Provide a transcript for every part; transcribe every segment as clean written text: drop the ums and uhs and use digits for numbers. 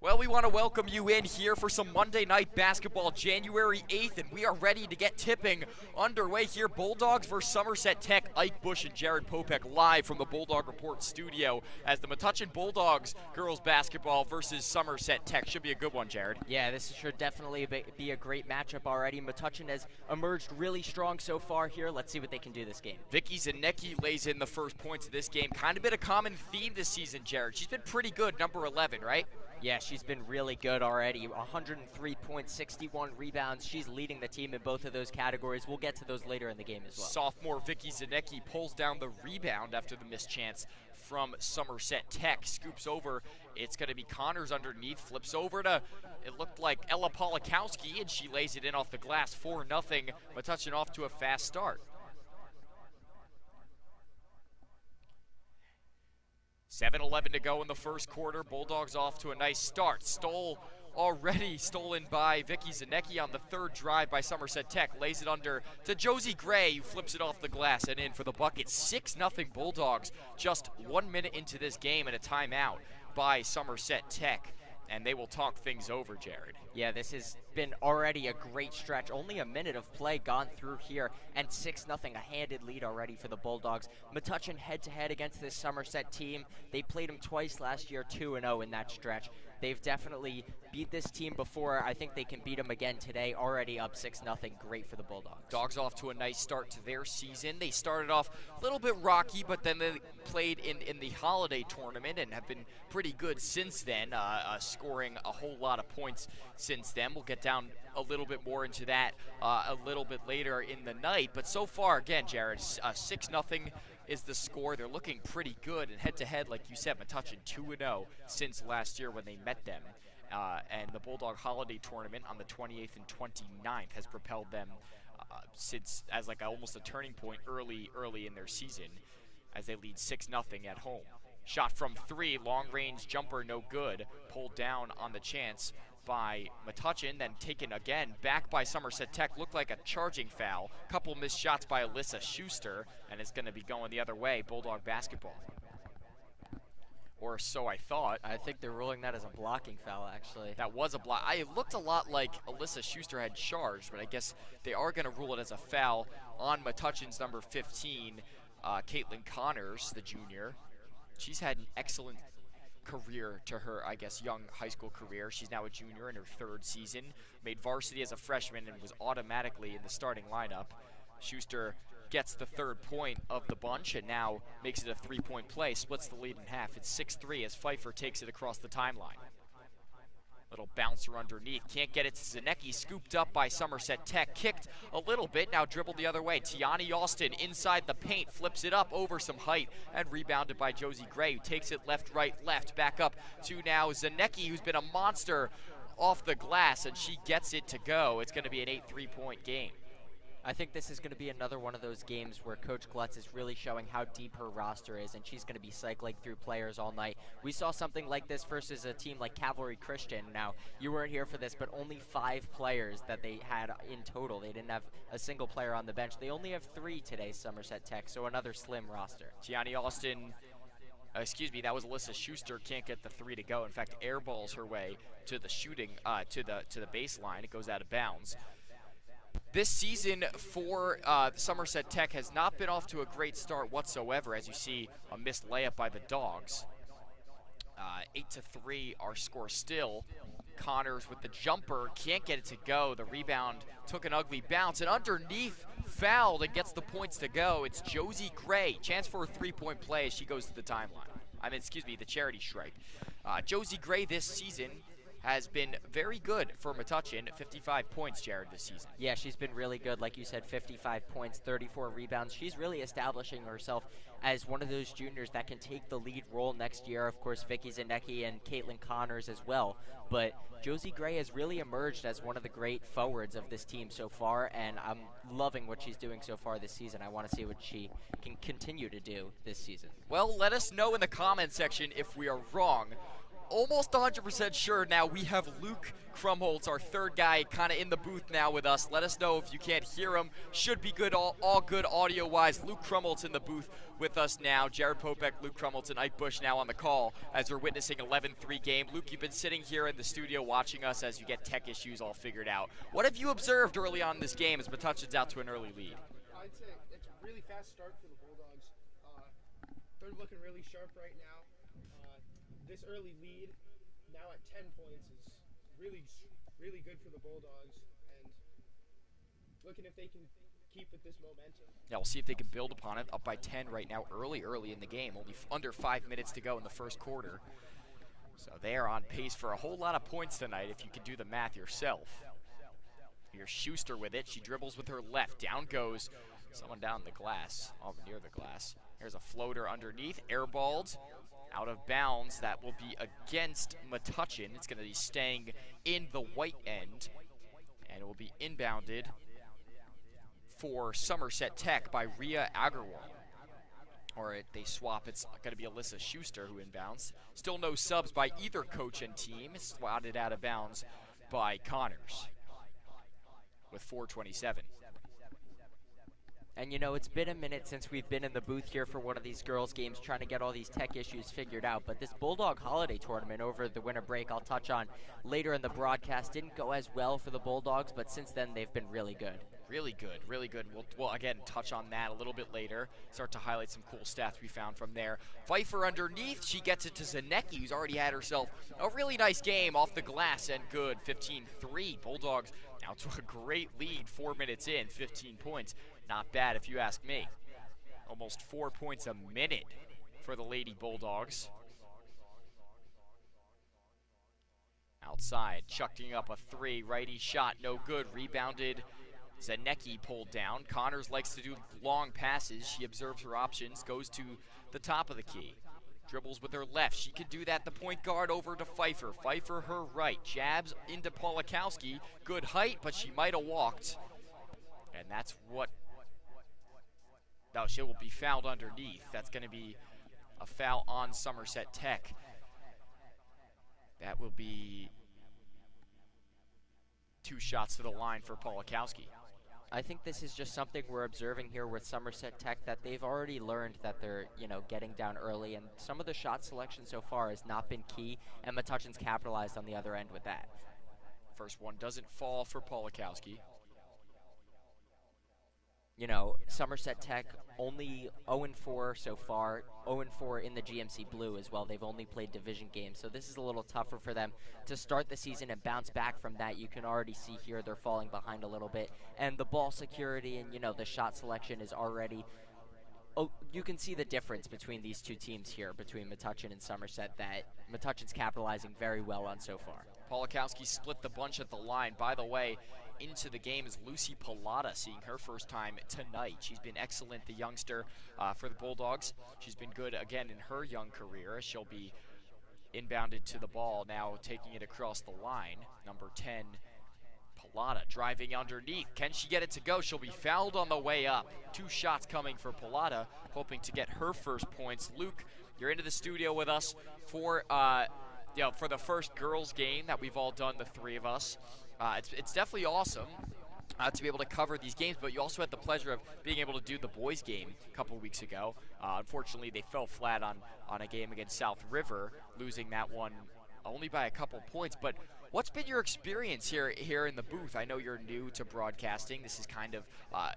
Well, we want to welcome you in here for some Monday Night Basketball, January 8th, and we are ready to get tipping underway here. Bulldogs versus Somerset Tech. Ike Bush and Jared Popek live from the Bulldog Report studio as the Metuchen Bulldogs girls basketball versus Somerset Tech. Should be a good one, Jared. Yeah, this should definitely be a great matchup already. Metuchen has emerged really strong so far here. Let's see what they can do this game. Vicky Zanecki lays in the first points of this game. Kind of been a common theme this season, Jared. She's been pretty good, number 11, right? Yeah, she's been really good already. 103 points, 61 rebounds. She's leading the team in both of those categories. We'll get to those later in the game as well. Sophomore Vicky Zanecki pulls down the rebound after the missed chance from Somerset Tech. Scoops over. It's going to be Connors underneath. Flips over to, it looked like Ella Polakowski, and she lays it in off the glass. 4-0. Metuchen off to a fast start. 7:11 to go in the first quarter. Bulldogs off to a nice start. Already stolen by Vicky Zanecki on the third drive by Somerset Tech. Lays it under to Josie Gray, who flips it off the glass and in for the bucket. 6-0 Bulldogs just 1 minute into this game and a timeout by Somerset Tech. And they will talk things over, Jared. Yeah, this has been already a great stretch. Only a minute of play gone through here, and 6-0, a handed lead already for the Bulldogs. Metuchen head-to-head against this Somerset team. They played them twice last year, 2-0 in that stretch. They've definitely beat this team before. I think they can beat them again today. Already up 6-0. Great for the Bulldogs. Dogs off to a nice start to their season. They started off a little bit rocky, but then they played in the holiday tournament and have been pretty good since then, scoring a whole lot of points since then. We'll get down a little bit more into that a little bit later in the night. But so far, again, Jared, 6-0 is the score. They're looking pretty good, and head-to-head, like you said, Metuchen 2-0 since last year when they met them. And the Bulldog Holiday Tournament on the 28th and 29th has propelled them since as like almost a turning point early in their season as they lead 6-0 at home. Shot from three, long-range jumper, no good. Pulled down on the chance by Metuchen, then taken again back by Somerset Tech. Looked like a charging foul. Couple missed shots by Alyssa Schuster, and it's going to be going the other way, Bulldog basketball. Or so I thought. I think they're ruling that as a blocking foul, actually. That was a block. It looked a lot like Alyssa Schuster had charged, but I guess they are going to rule it as a foul on Metuchen's number 15, Caitlin Connors, the junior. She's had an excellent career to her, I guess, young high school career. She's now a junior in her third season. Made varsity as a freshman and was automatically in the starting lineup. Schuster gets the third point of the bunch and now makes it a three-point play, splits the lead in half. It's 6-3 as Pfeiffer takes it across the timeline. Little bouncer underneath, can't get it to Zanecki, scooped up by Somerset Tech, kicked a little bit, now dribbled the other way. Tiani Austin inside the paint, flips it up over some height, and rebounded by Josie Gray, who takes it left, right, left, back up to now Zanecki, who's been a monster off the glass, and she gets it to go. It's going to be an 8 3-point game. I think this is going to be another one of those games where Coach Glutz is really showing how deep her roster is, and she's going to be cycling through players all night. We saw something like this versus a team like Cavalry Christian. Now, you weren't here for this, but only 5 players that they had in total. They didn't have a single player on the bench. They only have 3 today, Somerset Tech, so another slim roster. Tiani Austin, that was Alyssa Schuster, can't get the 3 to go. In fact, airballs her way to the shooting, to the baseline. It goes out of bounds. This season for Somerset Tech has not been off to a great start whatsoever, as you see a missed layup by the Dogs. 8-3 our score still. Connors with the jumper, can't get it to go. The rebound took an ugly bounce, and underneath fouled and gets the points to go. It's Josie Gray, chance for a 3-point play as she goes to the timeline. The charity stripe. Josie Gray this season has been very good for Metuchen. 55 points, Jared, this season. Yeah, she's been really good. Like you said, 55 points, 34 rebounds. She's really establishing herself as one of those juniors that can take the lead role next year. Of course, Vicky Zanecki and Caitlin Connors as well. But Josie Gray has really emerged as one of the great forwards of this team so far, and I'm loving what she's doing so far this season. I want to see what she can continue to do this season. Well, let us know in the comment section if we are wrong. almost 100% sure now we have Luke Krumholtz, our third guy, kind of in the booth now with us. Let us know if you can't hear him. Should be good, all good audio-wise. Luke Krumholtz in the booth with us now. Jared Popek, Luke Krumholtz, and Ike Bush now on the call as we're witnessing 11-3 game. Luke, you've been sitting here in the studio watching us as you get tech issues all figured out. What have you observed early on in this game as Metuchen's out to an early lead? I'd say it's a really fast start for the Bulldogs. They're looking really sharp right now. This early lead, now at 10 points, is really good for the Bulldogs, and looking if they can keep with this momentum. Yeah, we'll see if they can build upon it. Up by 10 right now, early in the game. Only under 5 minutes to go in the first quarter. So they are on pace for a whole lot of points tonight if you can do the math yourself. Here's Schuster with it. She dribbles with her left. Down goes someone down the glass, near the glass. There's a floater underneath, airballed. Out of bounds, that will be against Metuchen. It's going to be staying in the white end, and it will be inbounded for Somerset Tech by Rhea Agarwal. Or they swap, it's going to be Alyssa Schuster who inbounds. Still no subs by either coach and team. Swatted out of bounds by Connors with 4:27. And you know, it's been a minute since we've been in the booth here for one of these girls' games trying to get all these tech issues figured out. But this Bulldog Holiday Tournament over the winter break, I'll touch on later in the broadcast, didn't go as well for the Bulldogs, but since then they've been really good. Really good, really good. We'll again touch on that a little bit later. Start to highlight some cool stats we found from there. Pfeiffer underneath, she gets it to Zanecki, who's already had herself a really nice game off the glass and good. 15-3. Bulldogs now to a great lead 4 minutes in, 15 points. Not bad if you ask me. Almost 4 points a minute for the Lady Bulldogs. Outside, chucking up a three, righty shot, no good, rebounded. Zanecki pulled down. Connors likes to do long passes. She observes her options, goes to the top of the key. Dribbles with her left. She could do that. The point guard over to Pfeiffer. Pfeiffer her right. Jabs into Polakowski. Good height, but she might have walked. And that's what... No, she will be fouled underneath. That's going to be a foul on Somerset Tech. That will be 2 shots to the line for Polakowski. I think this is just something we're observing here with Somerset Tech, that they've already learned that they're, getting down early, and some of the shot selection so far has not been key, and Metuchen's capitalized on the other end with that. First one doesn't fall for Polakowski. Somerset Tech only 0-4 so far, 0-4 in the GMC Blue as well. They've only played division games, so this is a little tougher for them to start the season and bounce back from that. You can already see here they're falling behind a little bit, and the ball security and, the shot selection is already... Oh, you can see the difference between these two teams here, between Metuchen and Somerset, that Metuchen's capitalizing very well on so far. Polakowski split the bunch at the line. By the way, into the game is Lucy Pallotta, seeing her first time tonight. She's been excellent, the youngster for the Bulldogs. She's been good again in her young career. She'll be inbounded to the ball, now taking it across the line. Number 10, Pallotta driving underneath. Can she get it to go? She'll be fouled on the way up. 2 shots coming for Pallotta, hoping to get her first points. Luke, you're into the studio with us for the first girls game that we've all done, the 3 of us. It's definitely awesome to be able to cover these games, but you also had the pleasure of being able to do the boys game a couple weeks ago. Unfortunately, they fell flat on a game against South River, losing that one only by a couple points. But what's been your experience here in the booth? I know you're new to broadcasting. This is kind of a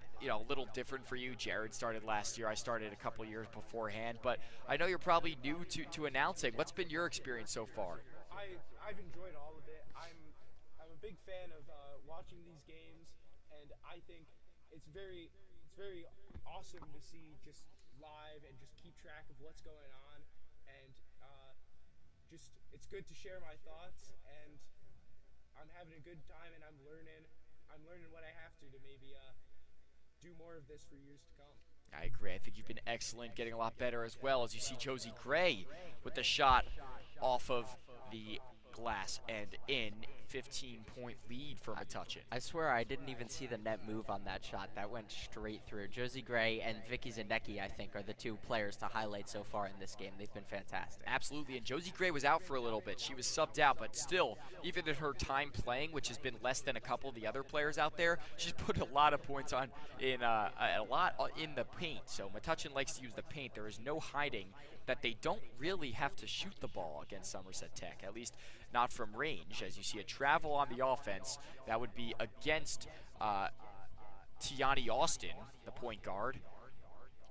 little different for you. Jared started last year. I started a couple years beforehand, but I know you're probably new to announcing. What's been your experience so far? I've enjoyed all of it. I'm a big fan of watching these games, and I think it's very awesome to see just live and just keep track of what's going on, and it's good to share my thoughts, and I'm having a good time, and I'm learning what I have to maybe do more of this for years to come. I agree. I think you've been excellent, getting a lot better as well, as you see Josie Gray with the shot off of the glass and in. 15-point lead for Metuchen. I swear I didn't even see the net move on that shot. That went straight through. Josie Gray and Vicky Zanecki, I think, are the two players to highlight so far in this game. They've been fantastic. Absolutely, and Josie Gray was out for a little bit. She was subbed out, but still, even in her time playing, which has been less than a couple of the other players out there, she's put a lot of points on in a lot in the paint. So Metuchen likes to use the paint. There is no hiding that they don't really have to shoot the ball against Somerset Tech, at least not from range. As you see a travel on the offense, that would be against Tiani Austin, the point guard.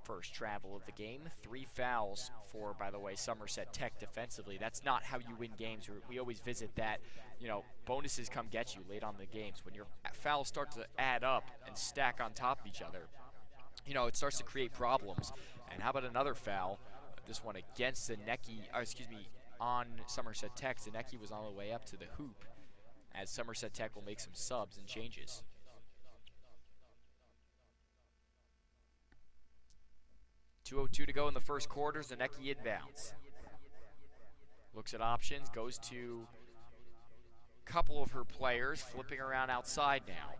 First travel of the game. 3 fouls for, by the way, Somerset Tech defensively. That's not how you win games. We always visit that. You know, bonuses come get you late on the games. When your fouls start to add up and stack on top of each other, you know, it starts to create problems. And how about another foul? This one against Zanecki, on Somerset Tech. Zanecki was on the way up to the hoop, as Somerset Tech will make some subs and changes. .202 to go in the first quarter. Zanecki inbounds. Looks at options, goes to a couple of her players, flipping around outside now.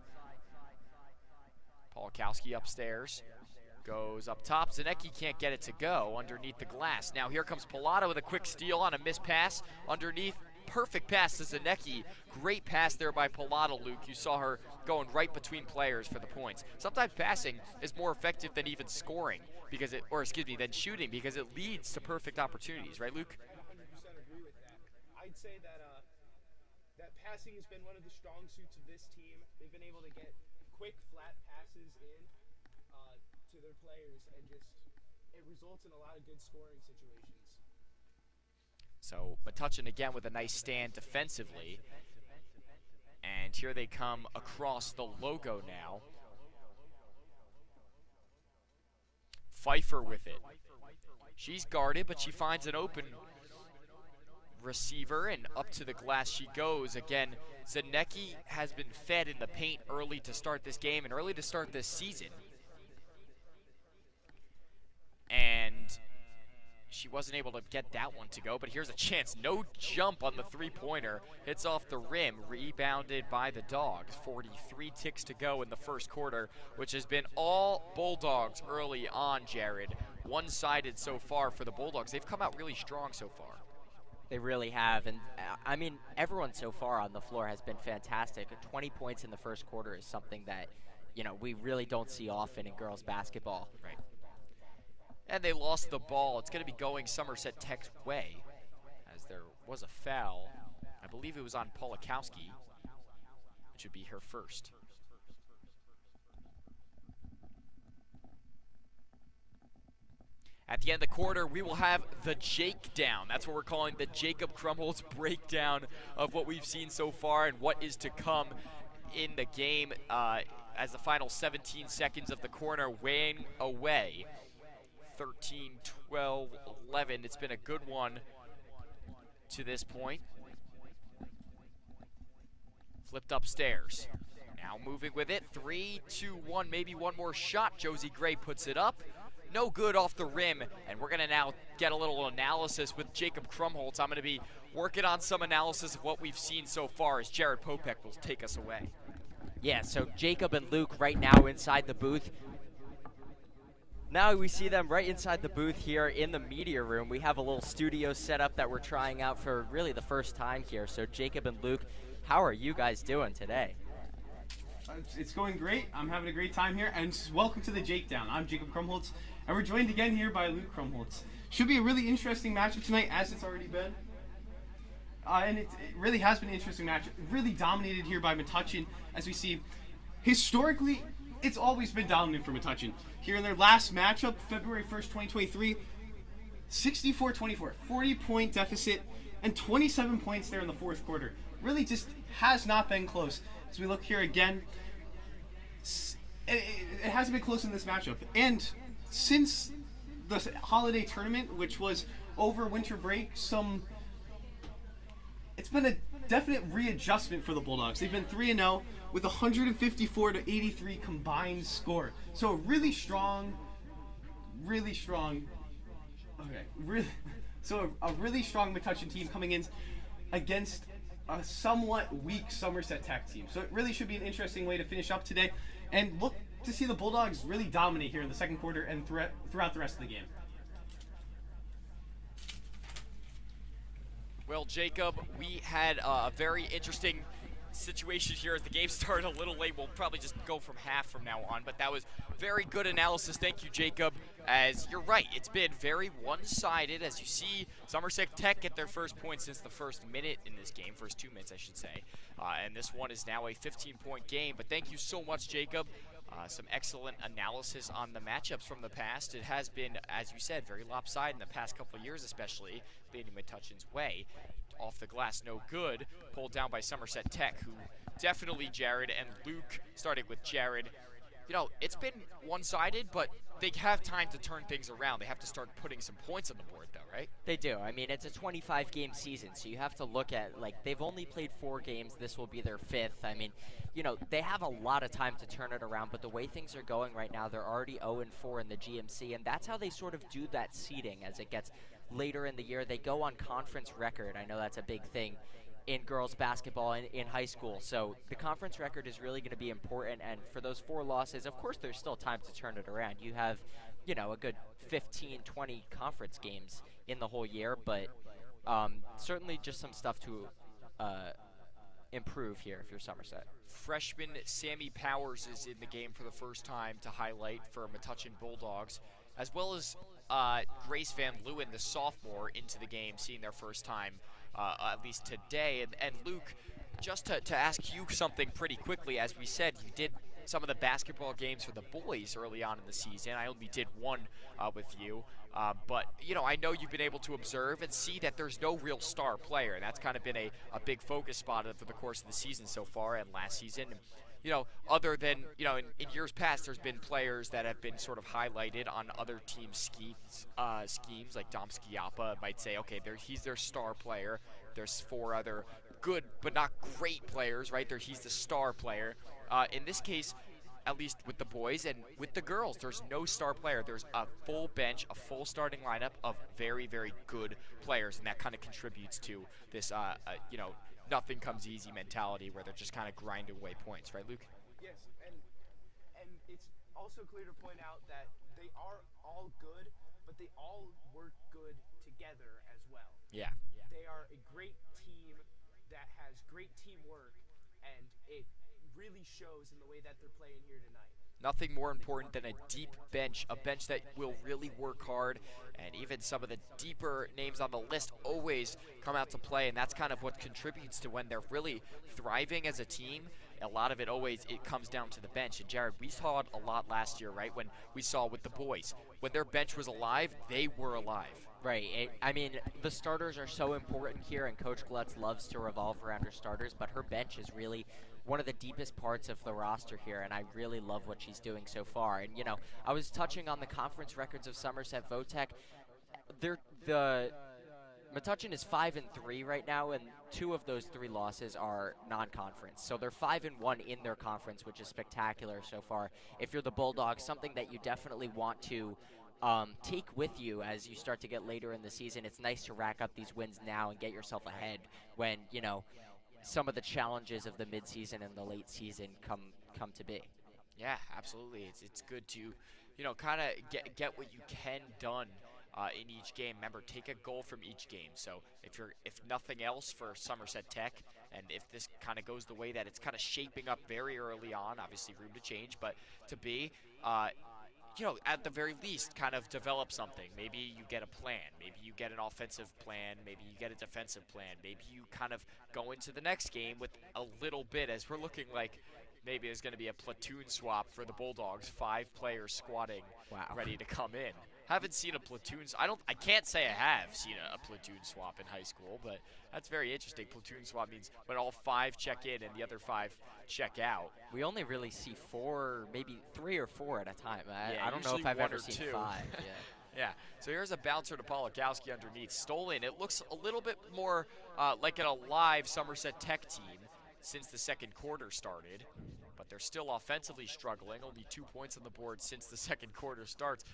Polakowski upstairs. Goes up top. Zanecki can't get it to go underneath the glass. Now here comes Pilata with a quick steal on a missed pass underneath. Perfect pass to Zanecki. Great pass there by Pilata, Luke. You saw her going right between players for the points. Sometimes passing is more effective than even scoring, because than shooting, because it leads to perfect opportunities, right, Luke? I 100% agree with that. I'd say that that passing has been one of the strong suits of this team. They've been able to get quick, flat passes in to their players, and it results in a lot of good scoring situations. So Metuchen again with a nice stand defensively. And here they come across the logo now. Pfeiffer with it. She's guarded, but she finds an open receiver, and up to the glass she goes. Again, Zanecki has been fed in the paint early to start this game and early to start this season. And she wasn't able to get that one to go, but here's a chance. No jump on the three-pointer. Hits off the rim, rebounded by the Dogs. 43 ticks to go in the first quarter, which has been all Bulldogs early on, Jared. One-sided so far for the Bulldogs. They've come out really strong so far. They really have, and I mean, everyone so far on the floor has been fantastic. 20 points in the first quarter is something that, you know, we really don't see often in girls basketball. Right. And they lost the ball. It's going to be going Somerset Tech's way, as there was a foul. I believe it was on Polakowski, which would be her first. At the end of the quarter, we will have the Jake down. That's what we're calling the Jacob Krumholtz breakdown of what we've seen so far and what is to come in the game as the final 17 seconds of the corner weighing away. 13, 12, 11. It's been a good one to this point. Flipped upstairs. Now moving with it. 3, 2, 1. Maybe one more shot. Josie Gray puts it up. No good off the rim. And we're going to now get a little analysis with Jacob Krumholtz. I'm going to be working on some analysis of what we've seen so far as Jared Popek will take us away. Yeah, so Jacob and Luke right now inside the booth. Now we see them right inside the booth here in the media room. We have a little studio set up that we're trying out for really the first time here. So Jacob and Luke, how are you guys doing today? It's going great. I'm having a great time here. And welcome to the Jake Down. I'm Jacob Krumholtz, and we're joined again here by Luke Krumholtz. Should be a really interesting matchup tonight, as it's already been. And it really has been an interesting matchup. Really dominated here by Metuchen, as we see. Historically, it's always been dominant for Metuchen. Here in their last matchup, February 1st, 2023, 64-24, 40-point deficit, and 27 points there in the fourth quarter. Really just has not been close. As we look here again, it hasn't been close in this matchup. And since the holiday tournament, which was over winter break, it's been a definite readjustment for the Bulldogs. They've been 3-0 with 154-83 combined score. So a really strong Metuchen team coming in against a somewhat weak Somerset Tech team. So it really should be an interesting way to finish up today, and look to see the Bulldogs really dominate here in the second quarter and throughout the rest of the game. Well, Jacob, we had a very interesting situation here as the game started a little late. We'll probably just go from half from now on, but that was very good analysis. Thank you, Jacob. As you're right, it's been very one-sided. As you see, Somerset Tech get their first point since the first minute in this game, first 2 minutes, I should say. And this one is now a 15-point game. But thank you so much, Jacob. Some excellent analysis on the matchups from the past. It has been, as you said, very lopsided in the past couple of years, especially leading Metuchen's way. Off the glass, no good. Pulled down by Somerset Tech, who definitely Jared and Luke, starting with Jared. You know, it's been one-sided, but they have time to turn things around. They have to start putting some points on the board, though, right? They do. I mean, it's a 25-game season, so you have to look at, like, they've only played 4 games. This will be their 5th. I mean, you know, they have a lot of time to turn it around, but the way things are going right now, they're already 0-4 in the GMC, and that's how they sort of do that seeding as it gets later in the year. They go on conference record. I know that's a big thing in girls basketball in high school. So the conference record is really going to be important, and for those 4 losses, of course there's still time to turn it around. You have, you know, a good 15, 20 conference games in the whole year, but certainly just some stuff to improve here if you're Somerset. Freshman Sammy Powers is in the game for the first time to highlight for Metuchen Bulldogs, as well as Grace Van Leeuwen, the sophomore, into the game, seeing their first time, at least today. And Luke, just to ask you something pretty quickly, as we said, you did some of the basketball games for the boys early on in the season. I only did one with you. But, you know, I know you've been able to observe and see that there's no real star player, and that's kind of been a big focus spot for the course of the season so far and last season. You know, other than, you know, in years past, there's been players that have been sort of highlighted on other teams' schemes, like Dom Schiappa might say, okay, he's their star player. There's 4 other good but not great players, right? He's the star player. In this case, at least with the boys and with the girls, there's no star player. There's a full bench, a full starting lineup of very, very good players, and that kind of contributes to this, you know, nothing comes easy mentality where they're just kind of grinding away points, right, Luke? Yes, and it's also clear to point out that they are all good, but they all work good together as well. Yeah. They are a great team that has great teamwork, and it really shows in the way that they're playing here tonight. Nothing more important than a deep bench, a bench that will really work hard, and even some of the deeper names on the list always come out to play, and that's kind of what contributes to when they're really thriving as a team. A lot of it comes down to the bench. And Jared, we saw it a lot last year, right? When we saw with the boys, when their bench was alive, they were alive. Right. I mean, the starters are so important here, and Coach Glutz loves to revolve around her starters, but her bench is really one of the deepest parts of the roster here, and I really love what she's doing so far. And, you know, I was touching on the conference records of Somerset VoTech. The Metuchen is 5-3 right now, and 2 of those 3 losses are non-conference. So they're 5-1 in their conference, which is spectacular so far. If you're the Bulldogs, something that you definitely want to take with you as you start to get later in the season. It's nice to rack up these wins now and get yourself ahead when, you know, some of the challenges of the midseason and the late season come to be. Yeah, absolutely. It's good to, you know, kind of get what you can done in each game. Remember, take a goal from each game. So if nothing else for Somerset Tech, and if this kind of goes the way that it's kind of shaping up very early on, obviously room to change, but to be, you know, at the very least, kind of develop something. Maybe you get a plan. Maybe you get an offensive plan. Maybe you get a defensive plan. Maybe you kind of go into the next game with a little bit, as we're looking like maybe there's going to be a platoon swap for the Bulldogs. 5 players squatting, ready to come in. Haven't seen a platoon. I can't say I have seen a platoon swap in high school, but that's very interesting. Platoon swap means when all 5 check in and the other 5 check out. We only really see 4, maybe 3 or 4 at a time. I don't know usually if I've 1 ever or seen 2. 5. Yeah. Yeah, so here's a bouncer to Polakowski underneath. Stolen. It looks a little bit more like an alive Somerset Tech team since the second quarter started, but they're still offensively struggling. Only 2 points on the board since the second quarter starts.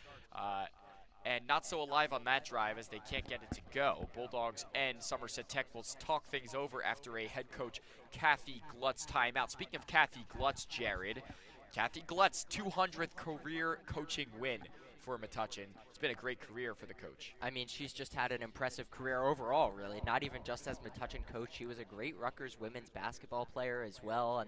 and not so alive on that drive as they can't get it to go. Bulldogs and Somerset Tech will talk things over after a head coach Kathy Glutz timeout. Speaking of Kathy Glutz, Jared, Kathy Glutz 200th career coaching win for Metuchen. It's been a great career for the coach. I mean, she's just had an impressive career overall, really. Not even just as Metuchen coach. She was a great Rutgers women's basketball player as well,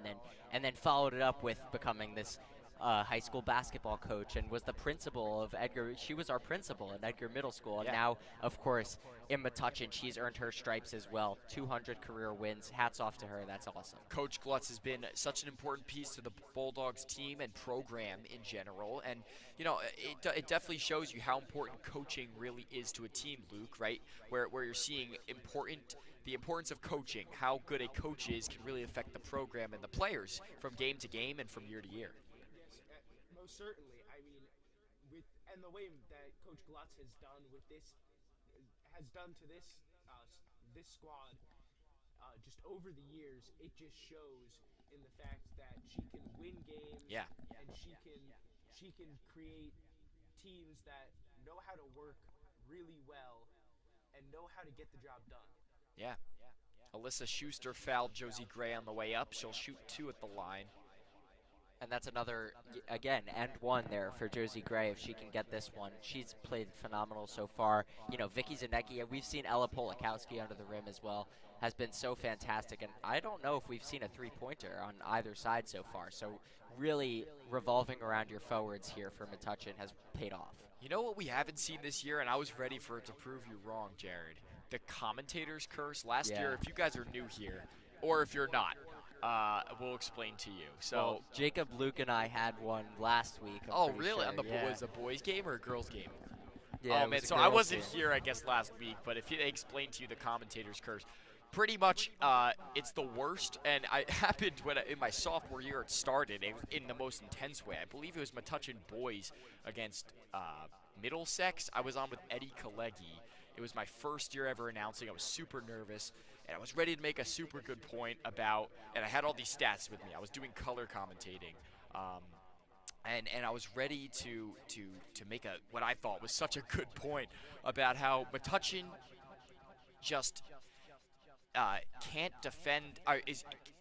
and then followed it up with becoming this high school basketball coach, and was the principal of Edgar. She was our principal at Edgar Middle School, and Yeah. now, of course, in Metuchen, she's earned her stripes as well. 200 career wins. Hats off to her. That's awesome. Coach Glutz has been such an important piece to the Bulldogs team and program in general. And, you know, it definitely shows you how important coaching really is to a team, Luke, right? Where you're seeing the importance of coaching, how good a coach is can really affect the program and the players from game to game and from year to year. Yes, most certainly. I mean, and the way that Coach Glutz has done to this this squad, just over the years, it just shows in the fact that she can win games. Yeah. And she can create teams that know how to work really well and know how to get the job done. Yeah. Alyssa Schuster fouled Josie Gray on the way up. She'll shoot 2 at the line. And that's another, again, and one there for Josie Gray if she can get this one. She's played phenomenal so far. You know, Vicky Zanecki, we've seen Ella Polakowski under the rim as well, has been so fantastic. And I don't know if we've seen a three-pointer on either side so far. So really revolving around your forwards here for Metuchen has paid off. You know what we haven't seen this year, and I was ready for it to prove you wrong, Jared? The commentator's curse. Last year, if you guys are new here, or if you're not, we'll explain to you. So, well, Jacob, Luke, and I had one last week. Oh, really? Sure. On the was a boys' game or a girls' game? Yeah, oh man, so I wasn't here, I guess, last week. But if they explained to you the commentator's curse, pretty much it's the worst. And it happened in my sophomore year. It started in the most intense way. I believe it was Metuchen boys against Middlesex. I was on with Eddie Kalegi. It was my first year ever announcing. I was super nervous, and I was ready to make a super good point about, and I had all these stats with me. I was doing color commentating, and I was ready to make what I thought was such a good point about how Metuchen just can't defend,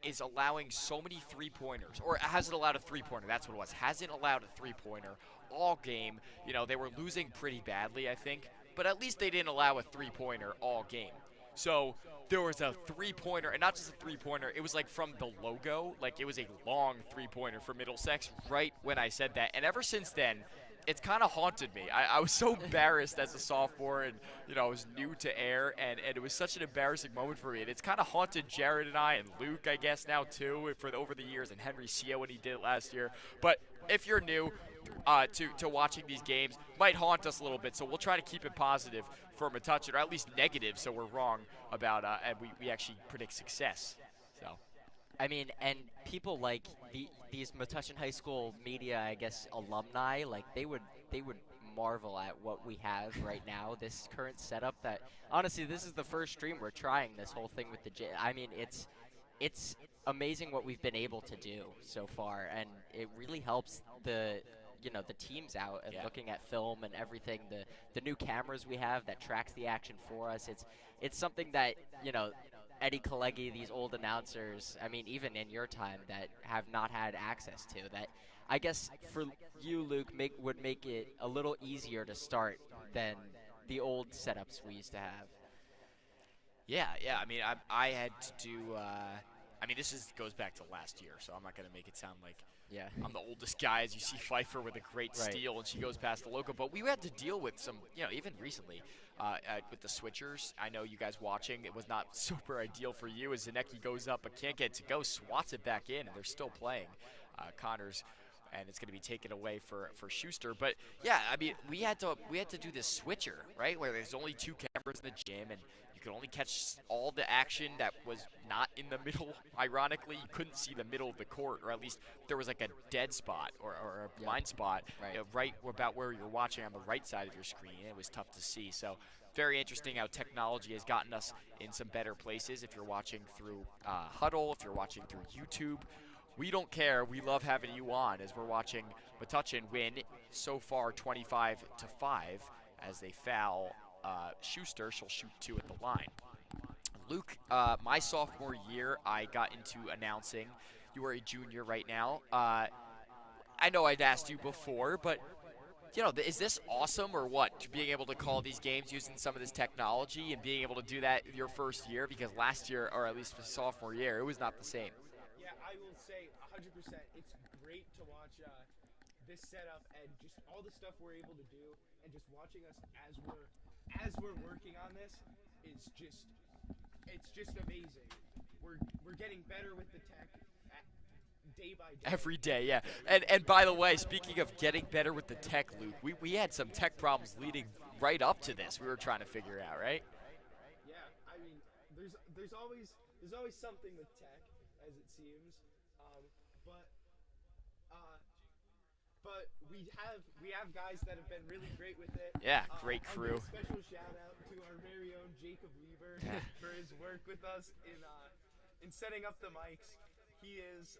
is allowing so many three-pointers, or hasn't allowed a three-pointer. That's what it was. Hasn't allowed a three-pointer all game. You know, they were losing pretty badly, I think. But at least they didn't allow a three-pointer all game. So there was a three-pointer, and not just a three-pointer, it was like from the logo, like it was a long three-pointer for Middlesex right when I said that. And ever since then, it's kind of haunted me. I was so embarrassed as a sophomore, and you know, I was new to air, and it was such an embarrassing moment for me. And it's kind of haunted Jared and I, and Luke, I guess, now too, over the years, and Henry Sia when he did it last year. But if you're new to watching these games, might haunt us a little bit, so we'll try to keep it positive for Metuchen, or at least negative, so we're wrong about, and we actually predict success. So, I mean, and people like these Metuchen High School media, I guess, alumni, like they would marvel at what we have right now, this current setup. That honestly, this is the first stream we're trying this whole thing with the I mean, it's amazing what we've been able to do so far, and it really helps the teams out and looking at film and everything. The new cameras we have that tracks the action for us. It's something that, you know, Eddie Kalegi, these old announcers, I mean, even in your time, that have not had access to, that I guess for you, Luke, would make it a little easier to start than the old setups we used to have. Yeah. I mean, I had to do. I mean, goes back to last year, so I'm not going to make it sound like I'm the oldest guy. As you see Pfeiffer with a great steal, and she goes past the logo. But we had to deal with some, you know, even recently with the switchers. I know you guys watching, it was not super ideal for you as Zanecki goes up but can't get it to go, swats it back in, and they're still playing. Connors, and it's going to be taken away for Schuster. But yeah, I mean, we had to do this switcher, right, where there's only 2 cameras in the gym, and you could only catch all the action that was not in the middle. Ironically, you couldn't see the middle of the court, or at least there was like a dead spot or a blind spot right about where you're watching on the right side of your screen. It was tough to see. So very interesting how technology has gotten us in some better places. If you're watching through Huddle, if you're watching through YouTube, we don't care. We love having you on as we're watching Metuchen win so far 25-5 as they foul Schuster. She'll shoot 2 at the line. Luke, my sophomore year, I got into announcing. You are a junior right now. I know I'd asked you before, but is this awesome or what? Being able to call these games using some of this technology and being able to do that your first year, because last year, or at least for sophomore year, it was not the same. Yeah, I will say 100%. It's great to watch this setup and just all the stuff we're able to do, and just watching us as we're working on this is it's just amazing. We're getting better with the tech day by day. Every day, yeah. And by the way, speaking of getting better with the tech, Luke, we had some tech problems leading right up to this. We were trying to figure out, right? Yeah, I mean, there's always something with tech, as it seems, but we have guys that have been really great with it. Yeah, great crew. A special shout out to our very own Jacob Weaver for his work with us in setting up the mics. He is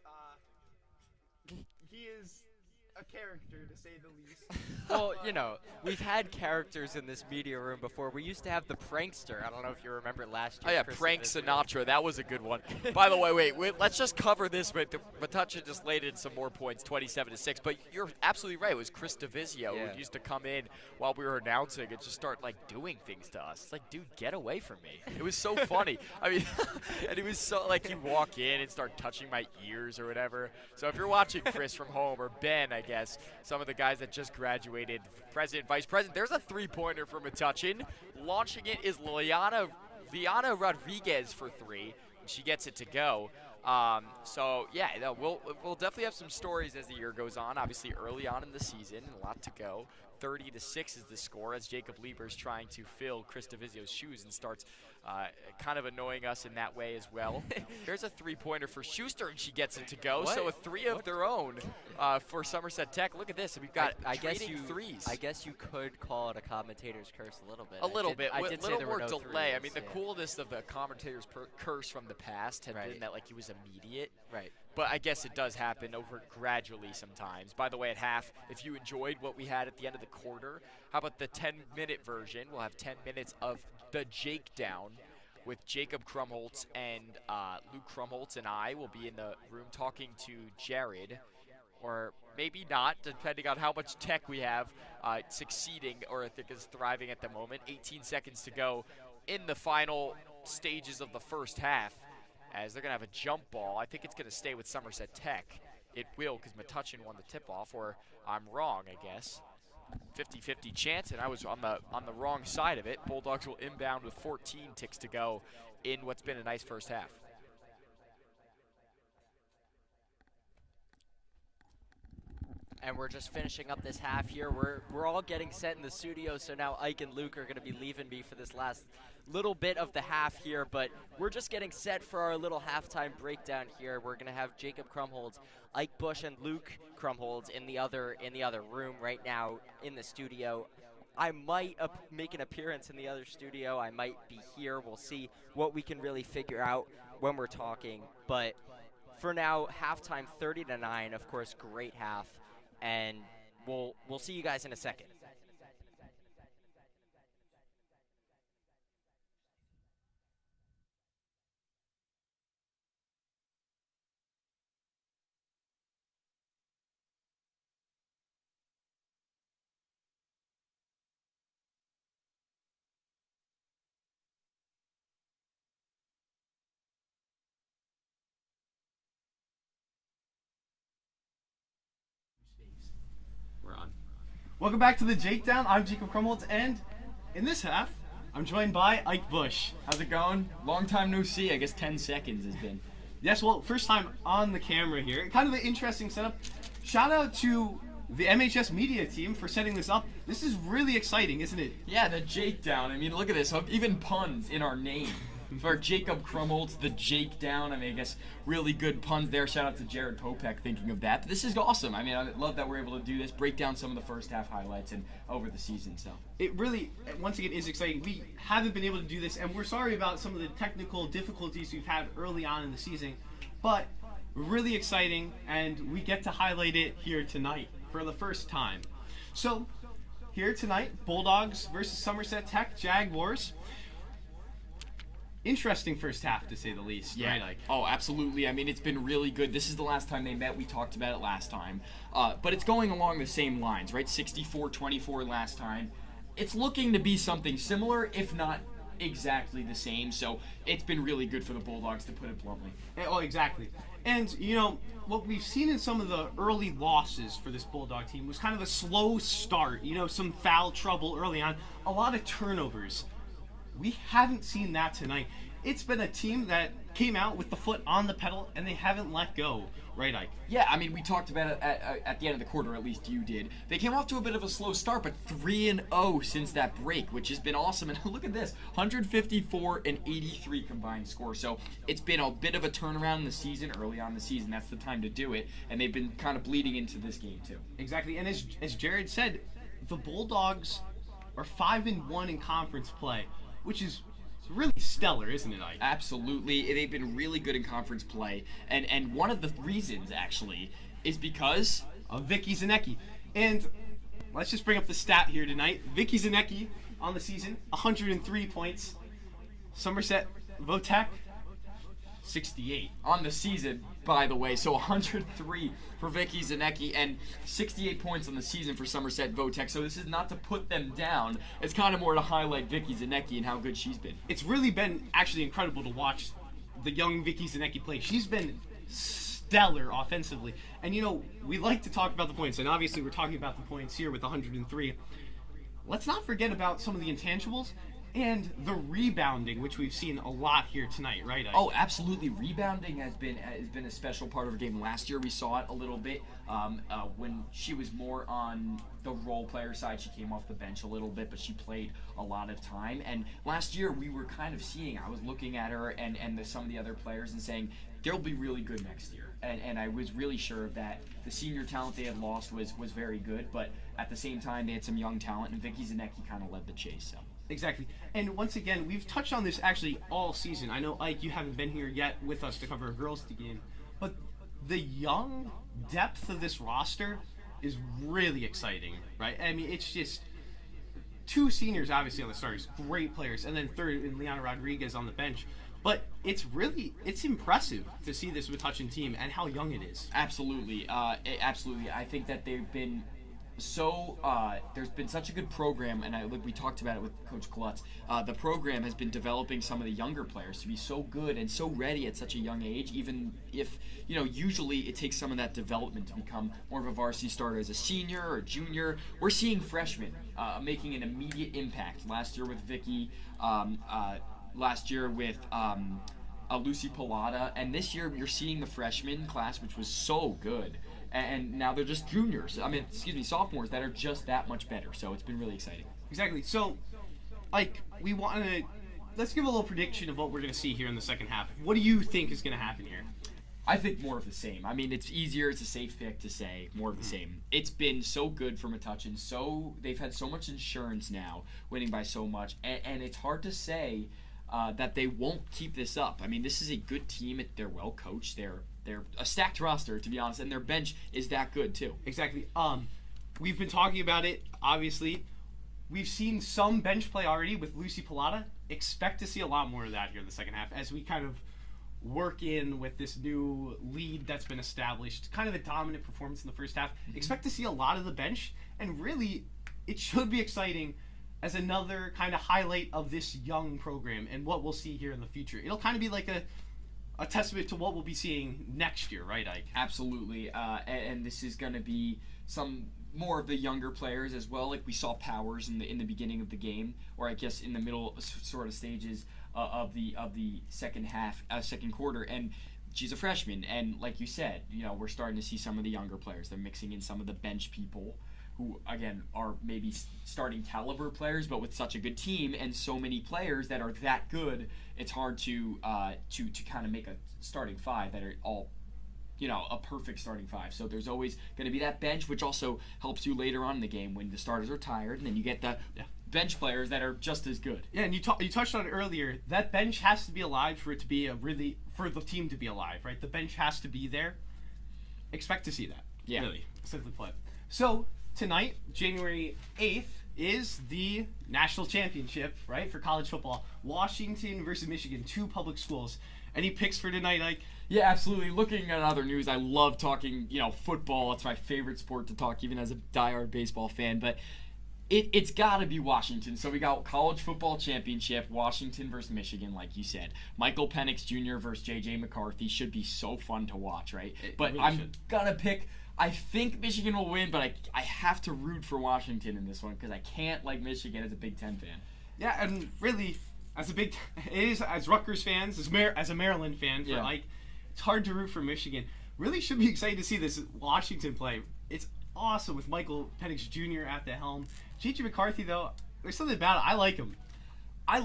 a character, to say the least. Well, we've had characters in this media room before. We used to have the prankster. I don't know if you remember last year. Oh, yeah, Prank Sinatra. That was a good one. By the way, wait, let's just cover this. Metuchen just laid in some more points, 27-6. But you're absolutely right. It was Chris DeVizio who used to come in while we were announcing and just start, doing things to us. It's like, dude, get away from me. It was so funny. I mean, and it was so, he'd walk in and start touching my ears or whatever. So if you're watching Chris from home, or Ben, I guess, some of the guys that just graduated, president, vice president, there's a three-pointer for Metuchen. Launching it is Liana Rodriguez for 3. And she gets it to go. So yeah, we'll definitely have some stories as the year goes on. Obviously, early on in the season, a lot to go. 30-6 is the score as Jacob Lieber's trying to fill Chris DeVizio's shoes and starts kind of annoying us in that way as well. There's a three-pointer for Schuster, and she gets it to go. What? So a 3 of their own for Somerset Tech. Look at this. We've got trading threes. I guess you could call it a commentator's curse a little bit. A little bit. I With did a say little there were more no delay. threes, I mean, the coolness of the commentator's curse from the past had been that he was immediate. Right. But I guess it does happen over gradually sometimes. By the way, at half, if you enjoyed what we had at the end of the quarter, how about the 10-minute version? We'll have 10 minutes of the Jake Down with Jacob Krumholtz and Luke Krumholtz, and I will be in the room talking to Jared, or maybe not, depending on how much tech we have succeeding, or I think is thriving at the moment. 18 seconds to go in the final stages of the first half, as they're going to have a jump ball. I think it's going to stay with Somerset Tech. It will, because Metuchen won the tip-off, or I'm wrong, I guess. 50-50 chance, and I was on the wrong side of it. Bulldogs will inbound with 14 ticks to go in what's been a nice first half. And we're just finishing up this half here. We're all getting set in the studio, so now Ike and Luke are going to be leaving me for this last little bit of the half here, but we're just getting set for our little halftime breakdown here. We're going to have Jacob Krumholtz, Ike Bush, and Luke Krumholtz in the other room right now in the studio. I might make an appearance in the other studio. I might be here. We'll see what we can really figure out when we're talking. But for now, halftime 30-9. Of course, great half. And we'll see you guys in a second. We're on. Welcome back to the Jake Down. I'm Jacob Krumholtz, and in this half, I'm joined by Ike Bush. How's it going? Long time no see. I guess 10 seconds has been. Yes, well, first time on the camera here. Kind of an interesting setup. Shout out to the MHS media team for setting this up. This is really exciting, isn't it? Yeah, the Jake Down. I mean, look at this. Even puns in our name. For Jacob Krumholtz, the Jake Down. I mean, I guess really good puns there. Shout out to Jared Popek thinking of that. This is awesome. I mean, I love that we're able to do this, break down some of the first half highlights and over the season. So it really, once again, is exciting. We haven't been able to do this, and we're sorry about some of the technical difficulties we've had early on in the season, but really exciting, and we get to highlight it here tonight for the first time. So here tonight, Bulldogs versus Somerset Tech Jaguars. Interesting first half, to say the least. Yeah. Right, Ike? Oh, absolutely. I mean, it's been really good. This is the last time they met. We talked about it last time. But it's going along the same lines, right? 64-24 last time. It's looking to be something similar, if not exactly the same. So it's been really good for the Bulldogs, to put it bluntly. Oh, exactly. And, you know, what we've seen in some of the early losses for this Bulldog team was kind of a slow start, you know, some foul trouble early on, a lot of turnovers. We haven't seen that tonight. It's been a team that came out with the foot on the pedal, and they haven't let go. Right, Ike? Yeah, I mean, we talked about it at the end of the quarter, at least you did. They came off to a bit of a slow start, but 3-0 since that break, which has been awesome. And look at this, 154 and 83 combined score. So it's been a bit of a turnaround in the season, early on in the season. That's the time to do it. And they've been kind of bleeding into this game, too. Exactly. And as Jared said, the Bulldogs are 5-1 in conference play, which is really stellar, isn't it, Ike? Absolutely. They've been really good in conference play. And one of the reasons, actually, is because of Vicky Zanecki. And let's just bring up the stat here tonight. Vicky Zanecki on the season, 103 points. Somerset VoTech, 68. On the season, by the way. So 103 for Vicky Zanecki and 68 points on the season for Somerset VoTech. So this is not to put them down. It's kind of more to highlight Vicky Zanecki and how good she's been. It's really been actually incredible to watch the young Vicky Zanecki play. She's been stellar offensively. And, you know, we like to talk about the points, and obviously we're talking about the points here with 103. Let's not forget about some of the intangibles and the rebounding, which we've seen a lot here tonight, right, Ike? Oh, absolutely. Rebounding has been a special part of her game. Last year we saw it a little bit when she was more on the role player side. She came off the bench a little bit, but she played a lot of time. And last year we were kind of seeing, I was looking at her and some of the other players and saying, they'll be really good next year. And I was really sure of that. The senior talent they had lost was very good, but at the same time they had some young talent, and Vicky Zanecki kind of led the chase. So. Exactly. And once again, we've touched on this actually all season. I know, Ike, you haven't been here yet with us to cover a girls' game, but the young depth of this roster is really exciting, right? I mean, it's just two seniors, obviously, on the starters, great players, and then third in Liana Rodriguez on the bench. But it's impressive to see this Metuchen team and how young it is. Absolutely. Absolutely. I think that they've been there's been such a good program, and we talked about it with Coach Klutz. The program has been developing some of the younger players to be so good and so ready at such a young age, even if, you know, usually it takes some of that development to become more of a varsity starter as a senior or junior. We're seeing freshmen making an immediate impact. Last year with Vicky, last year with Lucy Pilata, and this year you're seeing the freshman class, which was so good. And now they're just juniors. Sophomores that are just that much better. So it's been really exciting. Exactly. So, Ike, let's give a little prediction of what we're going to see here in the second half. What do you think is going to happen here? I think more of the same. I mean, it's easier. It's a safe pick to say more of the same. It's been so good for Metuchen. They've had so much insurance now, winning by so much. And it's hard to say that they won't keep this up. I mean, this is a good team. They're well coached. They're a stacked roster, to be honest, and their bench is that good too. Exactly. We've been talking about it, obviously. We've seen some bench play already with Lucy Pilata. Expect to see a lot more of that here in the second half as we kind of work in with this new lead that's been established. Kind of a dominant performance in the first half. Mm-hmm. Expect to see a lot of the bench, and really, it should be exciting as another kind of highlight of this young program and what we'll see here in the future. It'll kind of be like a testament to what we'll be seeing next year, right, Ike? Absolutely. And this is going to be some more of the younger players as well. Like we saw Powers in the beginning of the game, or I guess in the middle sort of stages of the second quarter. And she's a freshman. And like you said, you know, we're starting to see some of the younger players. They're mixing in some of the bench people who, again, are maybe starting caliber players, but with such a good team and so many players that are that good, it's hard to kind of make a starting five that are all, you know, a perfect starting five. So there's always going to be that bench, which also helps you later on in the game when the starters are tired, and then you get the bench players that are just as good. Yeah, and you touched on it earlier. That bench has to be alive for it to be for the team to be alive, right? The bench has to be there. Expect to see that. Yeah. Really, simply put. So tonight, January 8th, is the national championship, right, for college football. Washington versus Michigan, two public schools. Any picks for tonight, Ike? Yeah, absolutely. Looking at other news, I love talking, football. It's my favorite sport to talk, even as a diehard baseball fan. But it's got to be Washington. So we got college football championship, Washington versus Michigan, like you said. Michael Penix Jr. versus J.J. McCarthy should be so fun to watch, right? But really I'm going to pick, I think Michigan will win, but I have to root for Washington in this one because I can't like Michigan as a Big Ten fan. Yeah, and really, as Rutgers fans, as a Maryland fan, for Ike, it's hard to root for Michigan. Really should be excited to see this Washington play. It's awesome with Michael Penix Jr. at the helm. J.J. McCarthy, though, there's something about it. I like him. I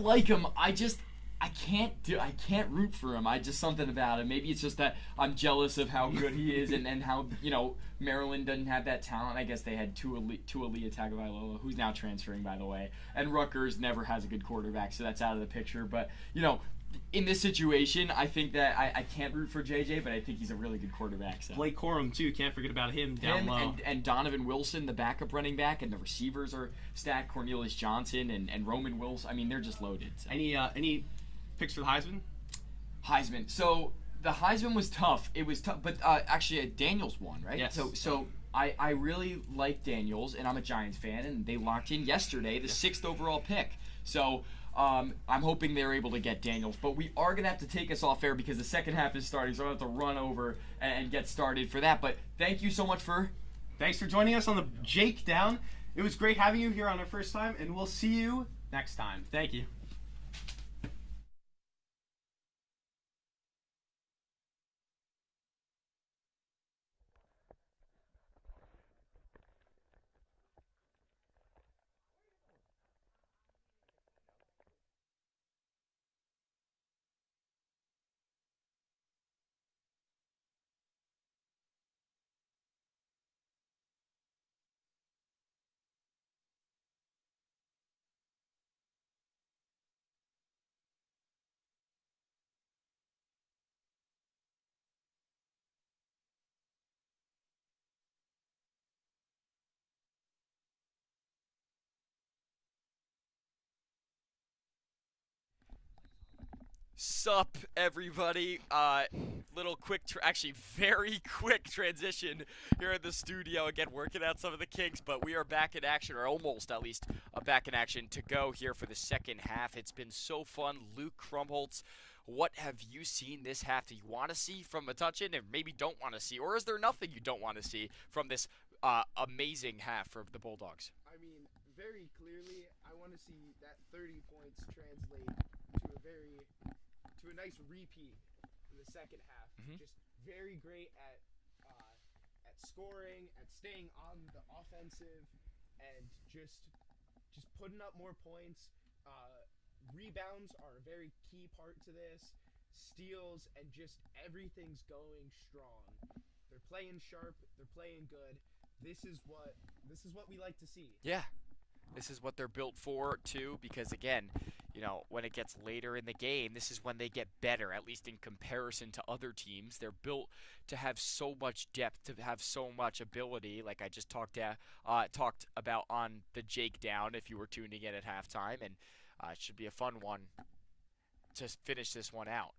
can't root for him. Something about it. Maybe it's just that I'm jealous of how good he is and how, Maryland doesn't have that talent. I guess they had Tua Tagovailoa, who's now transferring, by the way. And Rutgers never has a good quarterback, so that's out of the picture. But, in this situation, I think that I can't root for JJ, but I think he's a really good quarterback. So. Blake Corum, too. Can't forget about him down low. And Donovan Wilson, the backup running back, and the receivers are stacked. Cornelius Johnson and Roman Wilson. I mean, they're just loaded. So. Any picks for the Heisman? Heisman. So the Heisman was tough. It was tough, but actually Daniels won, right? Yes. So I really like Daniels, and I'm a Giants fan, and they locked in yesterday the 6th overall pick. So I'm hoping they're able to get Daniels, but we are going to have to take us off air because the second half is starting, so I'll have to run over and get started for that. But thank you so much Thanks for joining us on the Jake Down. It was great having you here on our first time, and we'll see you next time. Thank you. Sup, everybody. Little quick, actually very quick transition here in the studio. Again, working out some of the kinks, but we are back in action, or almost at least back in action to go here for the second half. It's been so fun. Luke Krumholtz, what have you seen this half that you want to see from Metuchen and maybe don't want to see? Or is there nothing you don't want to see from this amazing half for the Bulldogs? I mean, very clearly, I want to see that 30 points translate to a nice repeat in the second half. Just very great at scoring, at staying on the offensive, and just putting up more points. Rebounds are a very key part to this. Steals, and just everything's going strong. They're playing sharp. They're playing good. This is what we like to see. Yeah. This is what they're built for, too, because, again, when it gets later in the game, this is when they get better, at least in comparison to other teams. They're built to have so much depth, to have so much ability, like I just talked about on the Jake Down, if you were tuning in at halftime, and it should be a fun one to finish this one out.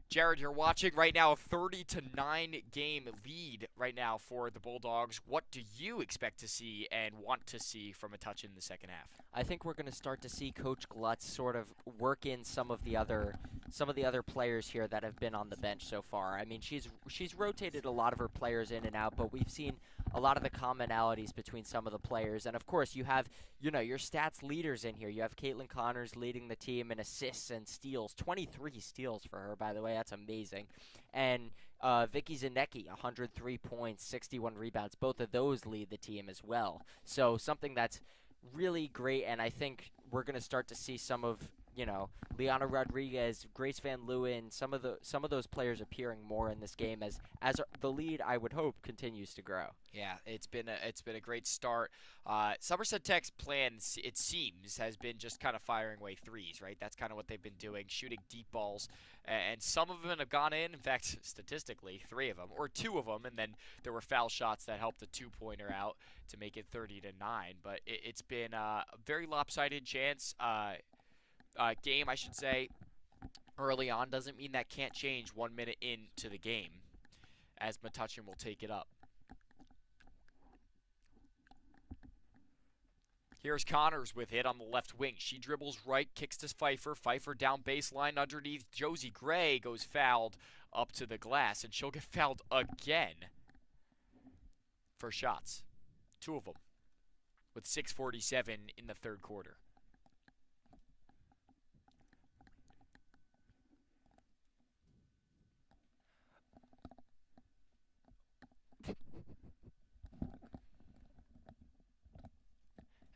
Jared, you're watching right now a 30-9 game lead right now for the Bulldogs. What do you expect to see and want to see from Metuchen in the second half? I think we're going to start to see Coach Glutz sort of work in some of the other players here that have been on the bench so far. I mean, she's rotated a lot of her players in and out, but we've seen a lot of the commonalities between some of the players. And of course, you have, your stats leaders in here. You have Caitlin Connors leading the team in assists and steals. 23 steals for her, by the way. That's amazing. And Vicky Zanecki, 103 points, 61 rebounds. Both of those lead the team as well. So something that's really great, and I think we're going to start to see some of Liana Rodriguez, Grace Van Leeuwen, some of those players appearing more in this game as the lead, I would hope, continues to grow. Yeah, it's been a great start. Somerset Tech's plan, it seems, has been just kind of firing away threes, right? That's kind of what they've been doing, shooting deep balls, and some of them have gone in. In fact, statistically, 3 of them, or 2 of them, and then there were foul shots that helped the 2-pointer out to make it 30-9. But it's been a very lopsided game, I should say. Early on doesn't mean that can't change 1 minute into the game, as Metuchen will take it up. Here's Connors with it on the left wing. She dribbles right, kicks to Pfeiffer. Pfeiffer down baseline underneath. Josie Gray goes fouled up to the glass, and she'll get fouled again for shots. 2 of them with 6:47 in the third quarter.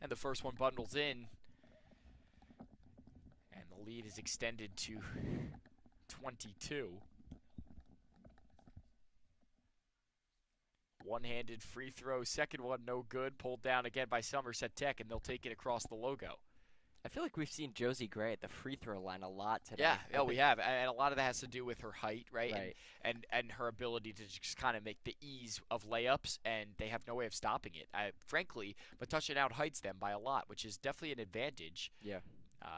And the first one bundles in. And the lead is extended to 22. One-handed free throw. Second one no good. Pulled down again by Somerset Tech, and they'll take it across the logo. I feel like we've seen Josie Gray at the free throw line a lot today. Yeah, we have. And a lot of that has to do with her height, right? Right. And her ability to just kind of make the ease of layups, and they have no way of stopping it. Frankly, Metuchen out-heights them by a lot, which is definitely an advantage. Yeah.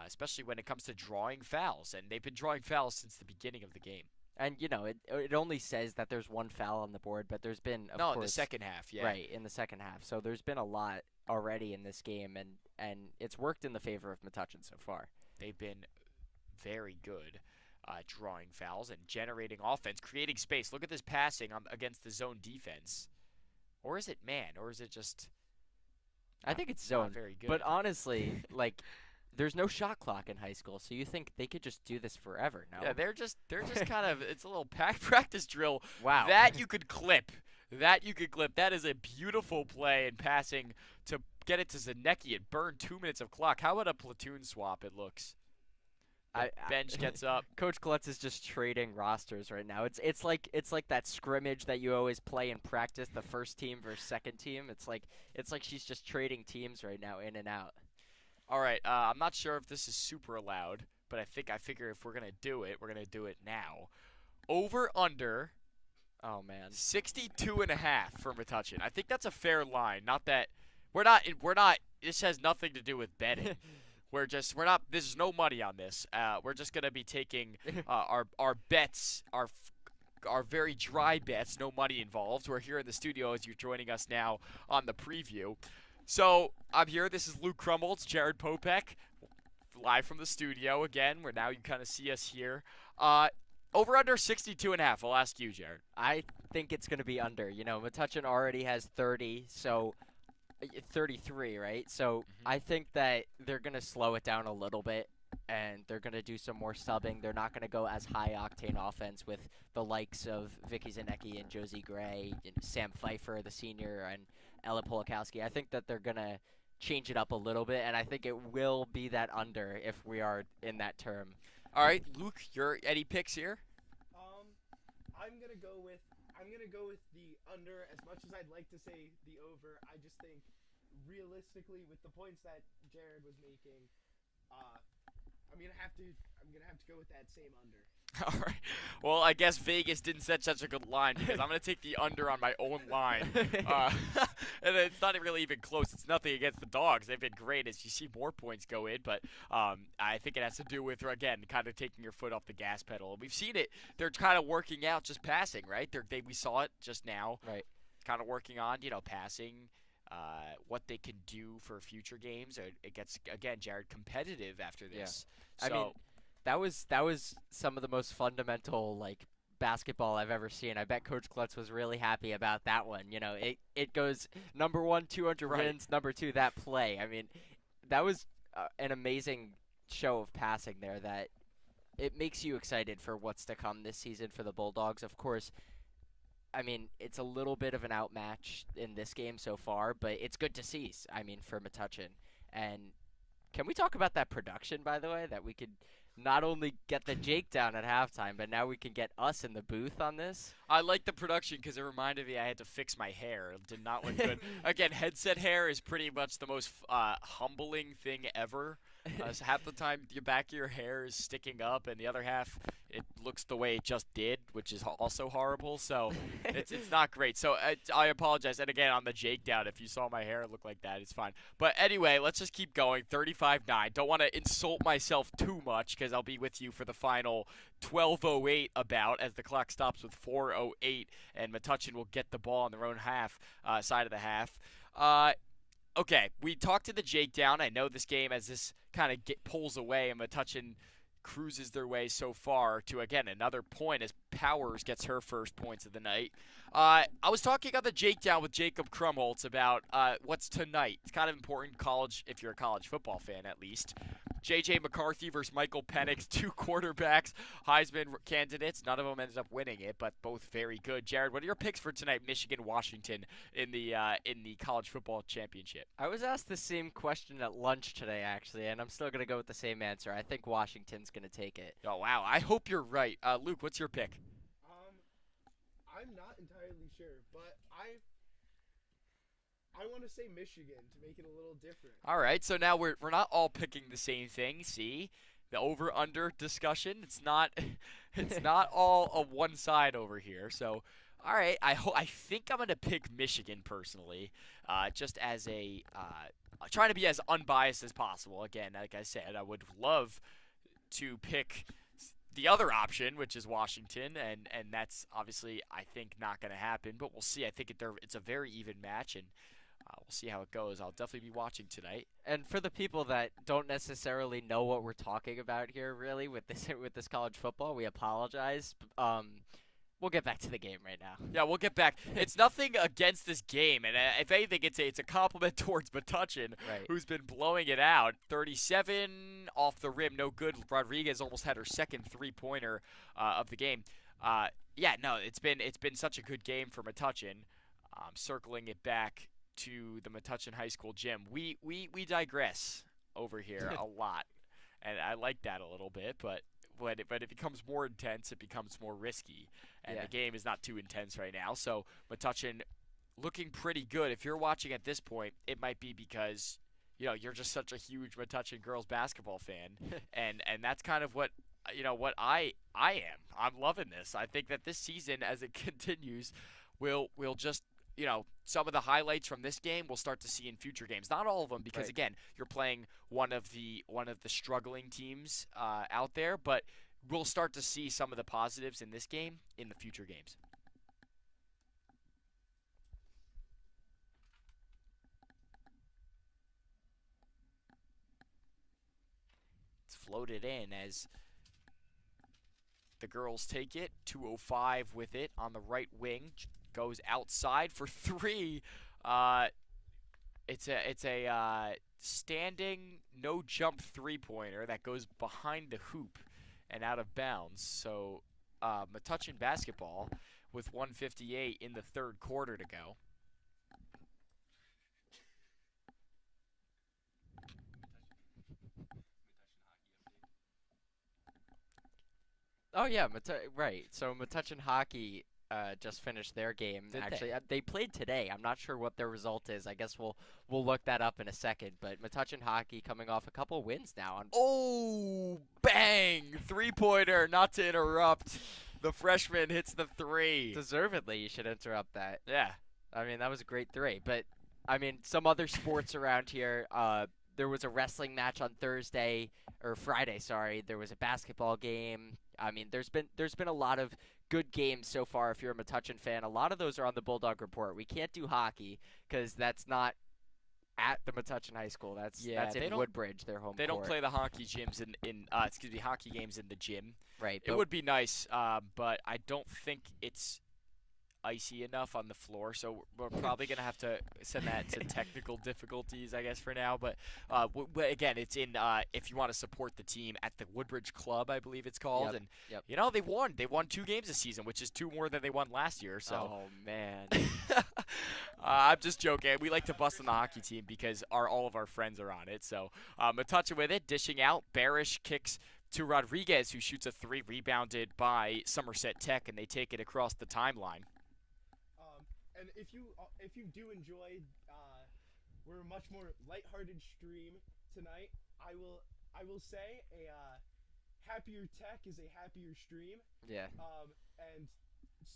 Especially when it comes to drawing fouls. And they've been drawing fouls since the beginning of the game. And, it only says that there's 1 foul on the board, but there's been, of course, in the second half, yeah. Right, in the second half. So there's been a lot already in this game, and it's worked in the favor of Metuchen so far. They've been very good drawing fouls and generating offense, creating space. Look at this passing against the zone defense. Or is it man? Or is it just... I think it's zone. Not very good. But honestly, there's no shot clock in high school, so you think they could just do this forever, no? Yeah, they're just kind of, it's a little practice drill. Wow. That you could clip. That is a beautiful play and passing to get it to Zanecki. It burned 2 minutes of clock. How about a platoon swap, it looks? Bench gets up. Coach Glutz is just trading rosters right now. It's like that scrimmage that you always play in practice, the first team versus second team. It's like she's just trading teams right now, in and out. All right, I'm not sure if this is super loud, but I figure if we're going to do it, we're going to do it now. Over, under, oh, man. 62.5 for Metuchen. I think that's a fair line. Not that, we're not, this has nothing to do with betting. There's no money on this. We're just going to be taking our bets, our very dry bets, no money involved. We're here in the studio as you're joining us now on the preview. So, I'm here. This is Luke Krumholtz, Jared Popek, live from the studio again, where now you kind of see us here. Over under 62.5. I'll ask you, Jared. I think it's going to be under. Metuchen already has 30, so 33, right? So I think that they're going to slow it down a little bit, and they're going to do some more subbing. They're not going to go as high-octane offense with the likes of Vicky Zanecki and Josie Gray, and Sam Pfeiffer, the senior, and Ella Polakowski. I think that they're going to change it up a little bit, and I think it will be that under if we are in that term. All right, Luke, any picks here? I'm gonna go with the under. As much as I'd like to say the over, I just think realistically, with the points that Jared was making, I'm gonna have to go with that same under. All right. Well, I guess Vegas didn't set such a good line because I'm going to take the under on my own line. And it's not really even close. It's nothing against the Dogs. They've been great as you see more points go in. But I think it has to do with, again, kind of taking your foot off the gas pedal. We've seen it. They're kind of working out just passing, right? We saw it just now. Right. Kind of working on, passing, what they can do for future games. It gets, again, Jared, competitive after this. Yeah. I mean, that was some of the most fundamental basketball I've ever seen. I bet Coach Klutz was really happy about that one. It goes number 1, 200 wins, number 2, that play. I mean, that was an amazing show of passing there that it makes you excited for what's to come this season for the Bulldogs. Of course, I mean, it's a little bit of an outmatch in this game so far, but it's good to see, for Metuchen. And Can we talk about that production, by the way, that we could not only get the Jake down at halftime, but now we can get us in the booth on this? I like the production because it reminded me I had to fix my hair. It did not look good. Again, headset hair is pretty much the most humbling thing ever. So half the time, your back of your hair is sticking up, and the other half, it looks the way it just did, which is also horrible. So it's not great. So I apologize. And again, on the Jake down, if you saw my hair look like that, it's fine. But anyway, let's just keep going. 35-9. Don't want to insult myself too much because I'll be with you for the final 12:08 about as the clock stops with 4:08, and Metuchen will get the ball on their own half side of the half. Okay, we talked to the Jake down. I know this game as this kind of pulls away and Metuchen cruises their way so far to, again, another point as Powers gets her first points of the night. I was talking on the Jake down with Jacob Krumholtz about what's tonight. It's kind of important college, if you're a college football fan at least. J.J. McCarthy versus Michael Penix, 2 quarterbacks, Heisman candidates. None of them ended up winning it, but both very good. Jared, what are your picks for tonight, Michigan-Washington, in the college football championship? I was asked the same question at lunch today, actually, and I'm still going to go with the same answer. I think Washington's going to take it. Oh, wow. I hope you're right. Luke, what's your pick? I'm not entirely sure, but I want to say Michigan to make it a little different. All right, so now we're not all picking the same thing. See, the over/under discussion. It's not all on one side over here. So, all right, I think I'm gonna pick Michigan personally, just as a trying to be as unbiased as possible. Again, like I said, I would love to pick the other option, which is Washington, and that's obviously, I think, not going to happen, but we'll see. I think it's a very even match, and we'll see how it goes. I'll definitely be watching tonight. And for the people that don't necessarily know what we're talking about here, really, with this college football, we apologize. We'll get back to the game right now. Yeah, we'll get back. It's nothing against this game, and if anything, it's a compliment towards Metuchen, Right. who's been blowing it out. 37 off the rim, no good. Rodriguez almost had her second three-pointer of the game. Yeah, no, it's been such a good game for Metuchen. Circling it back to the Metuchen High School gym. We digress over here a lot, and I like that a little bit, but it becomes more intense, it becomes more risky, and the game is not too intense right now. So Metuchen looking pretty good. If you're watching at this point, it might be because you're just such a huge Metuchen girls basketball fan, and that's kind of what I am. I'm loving this. I think that this season, as it continues, we'll just some of the highlights from this game we'll start to see in future games. Not all of them, because again, you're playing one of the struggling teams out there, but we'll start to see some of the positives in this game in the future games. It's floated in as the girls take it. 2:05 with it on the right wing. Goes outside for 3. It's a standing no jump 3-pointer that goes behind the hoop and out of bounds. So Metuchen basketball with 1:58 in the third quarter to go. Oh yeah, right. So Metuchen hockey just finished their game. Actually, they played today. I'm not sure what their result is. I guess we'll look that up in a second. But Metuchen hockey coming off a couple wins now. Oh, bang! 3-pointer, not to interrupt. The freshman hits the 3. Deservedly, you should interrupt that. Yeah. I mean, that was a great 3. But, I mean, some other sports around here. There was a wrestling match on Friday, sorry. There was a basketball game. I mean, there's been a lot of good games so far if you're a Metuchen fan. A lot of those are on the Bulldog Report. We can't do hockey because that's not at the Metuchen High School. That's in Woodbridge, their home They court. don't play the hockey gyms hockey games in the gym. Right. It would be nice, but I don't think it's icy enough on the floor, so we're probably gonna have to send that to technical difficulties, I guess, for now. But again, it's in if you want to support the team at the Woodbridge Club, I believe it's called, and Yep. you know they won. They won 2 games this season, which is 2 more than they won last year. So. Oh man. I'm just joking. We like to bust on the hockey team because all of our friends are on it. So Metuchen with it, dishing out. Barish kicks to Rodriguez, who shoots a 3, rebounded by Somerset Tech, and they take it across the timeline. And if you do enjoy, we're a much more lighthearted stream tonight. I will say a happier tech is a happier stream. Yeah. And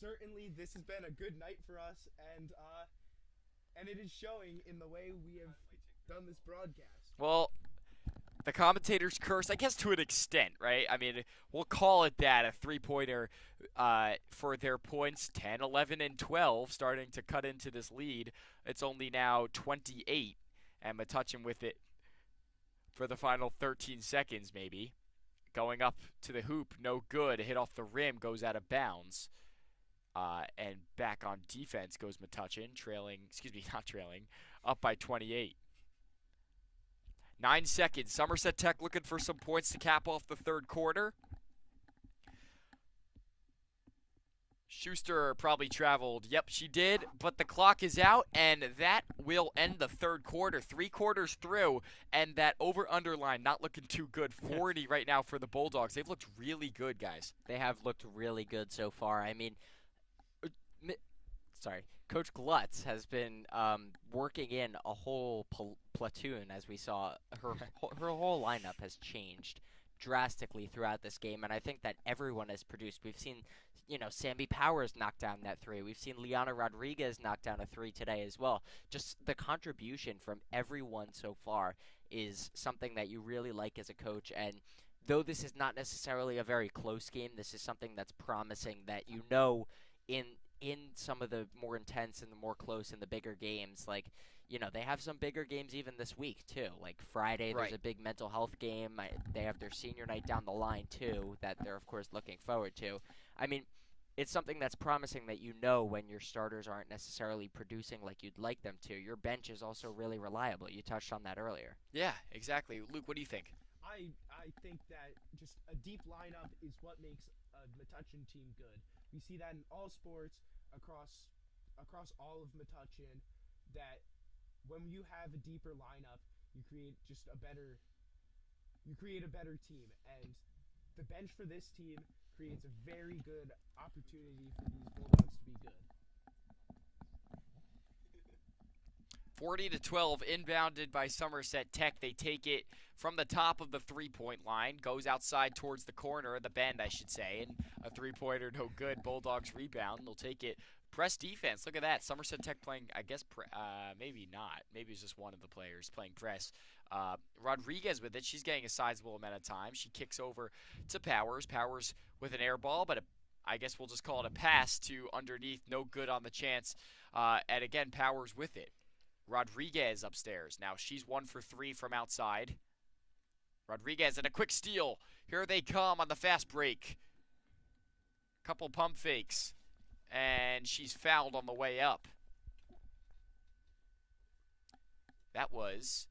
certainly this has been a good night for us, and it is showing in the way we have done this broadcast. Well, the commentators curse, I guess, to an extent, right? I mean, we'll call it that, a 3-pointer for their points, 10, 11, and 12, starting to cut into this lead. It's only now 28, and Metuchen with it for the final 13 seconds, maybe. Going up to the hoop, no good. A hit off the rim, goes out of bounds. And back on defense goes Metuchen, not trailing, up by 28. 9 seconds. Somerset Tech looking for some points to cap off the third quarter. Schuster probably traveled. Yep, she did. But the clock is out, and that will end the third quarter. 3 quarters through, and that over-under line not looking too good. 40 right now for the Bulldogs. They've looked really good, guys. They have looked really good so far. I mean, Coach Glutz has been working in a whole platoon, as we saw. Her whole lineup has changed drastically throughout this game, and I think that everyone has produced. We've seen, Sammy Powers knock down that 3. We've seen Liana Rodriguez knock down a 3 today as well. Just the contribution from everyone so far is something that you really like as a coach, and though this is not necessarily a very close game, this is something that's promising that in some of the more intense and the more close and the bigger games, they have some bigger games even this week, too. Like Friday, there's a big mental health game. They have their senior night down the line, too, that they're, of course, looking forward to. I mean, it's something that's promising that when your starters aren't necessarily producing like you'd like them to. Your bench is also really reliable. You touched on that earlier. Yeah, exactly. Luke, what do you think? I think that just a deep lineup is what makes a Metuchen team good. We see that in all sports across all of Metuchen, that when you have a deeper lineup, you create a better team, and the bench for this team creates a very good opportunity for these Bulldogs to be good. 40-12, inbounded by Somerset Tech. They take it from the top of the 3-point line, goes outside towards the corner, the bend, I should say, and a 3-pointer, no good. Bulldogs rebound. They'll take it. Press defense. Look at that. Somerset Tech playing, I guess, maybe not. Maybe it's just one of the players playing press. Rodriguez with it. She's getting a sizable amount of time. She kicks over to Powers. Powers with an air ball, but I guess we'll just call it a pass to underneath. No good on the chance. And again, Powers with it. Rodriguez upstairs. Now she's 1 for 3 from outside. Rodriguez and a quick steal. Here they come on the fast break. Couple pump fakes. And she's fouled on the way up. That was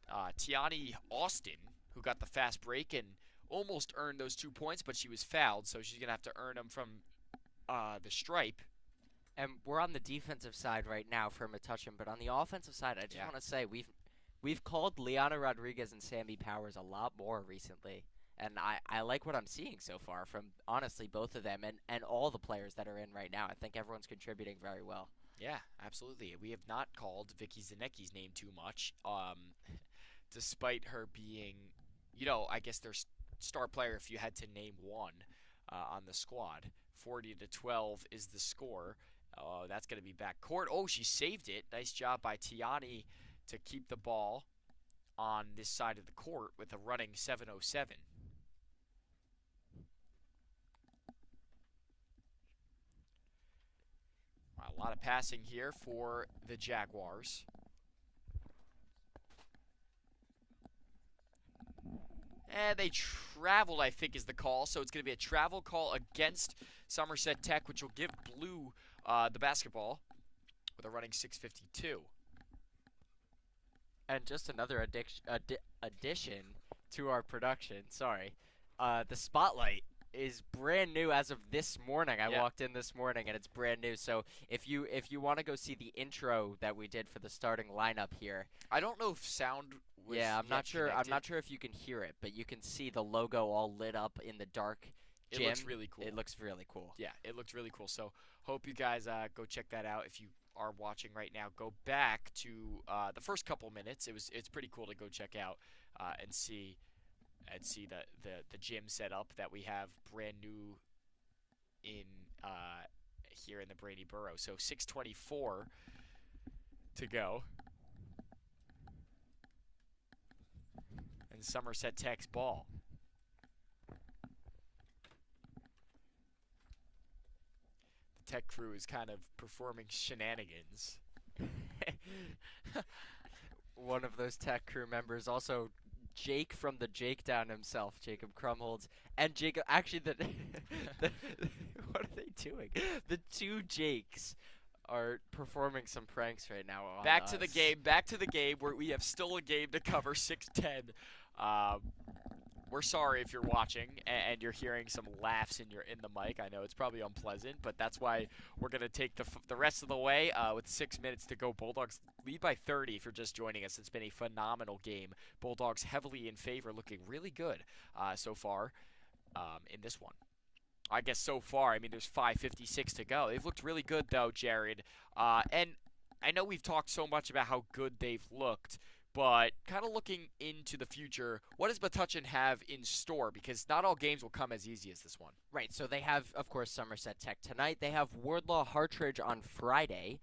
Tiani Austin, who got the fast break and almost earned those 2 points, but she was fouled, so she's going to have to earn them from the stripe. And we're on the defensive side right now for Metuchen, but on the offensive side, I just want to say we've called Liana Rodriguez and Sammy Powers a lot more recently. And I like what I'm seeing so far from, honestly, both of them and all the players that are in right now. I think everyone's contributing very well. Yeah, absolutely. We have not called Vicky Zanecki's name too much, despite her being, I guess their star player if you had to name one on the squad. 40-12 is the score. That's going to be backcourt. Oh, she saved it. Nice job by Tiani to keep the ball on this side of the court with a running 7:07. A lot of passing here for the Jaguars. And they traveled, I think, is the call. So it's going to be a travel call against Somerset Tech, which will give Blue the basketball with a running 6:52. And just another addition to our production. Sorry, the spotlight is brand new as of this morning. I Yeah. walked in this morning and it's brand new. So if you want to go see the intro that we did for the starting lineup here, I don't know if sound was yeah, I'm yet not sure. I'm connected. not sure if you can hear it, but you can see the logo all lit up in the dark It gym. looks really cool. It looks really cool. Yeah, it looked really cool. So hope you guys go check that out. If you are watching right now, go back to the first couple minutes. It's pretty cool to go check out and see the gym setup that we have brand new in here in the Brady Borough. So 6:24 to go, and Somerset Tech's ball. The Tech crew is kind of performing shenanigans. One of those tech crew members, also Jake from the Jake Down himself, Jacob Krumholtz, and Jacob. Actually, what are they doing? The two Jakes are performing some pranks right now. On Back to the us. game. Back to the game where we have still a game to cover. 6:10. We're sorry if you're watching and you're hearing some laughs in the mic. I know it's probably unpleasant, but that's why we're gonna take the rest of the way with 6 minutes to go. Bulldogs lead by 30. If you're just joining us, it's been a phenomenal game. Bulldogs heavily in favor, looking really good so far in this one. I guess so far. I mean, there's 5:56 to go. They've looked really good though, Jared. And I know we've talked so much about how good they've looked. But kind of looking into the future, what does Metuchen have in store? Because not all games will come as easy as this one. Right, so they have, of course, Somerset Tech tonight. They have Wardlaw Hartridge on Friday.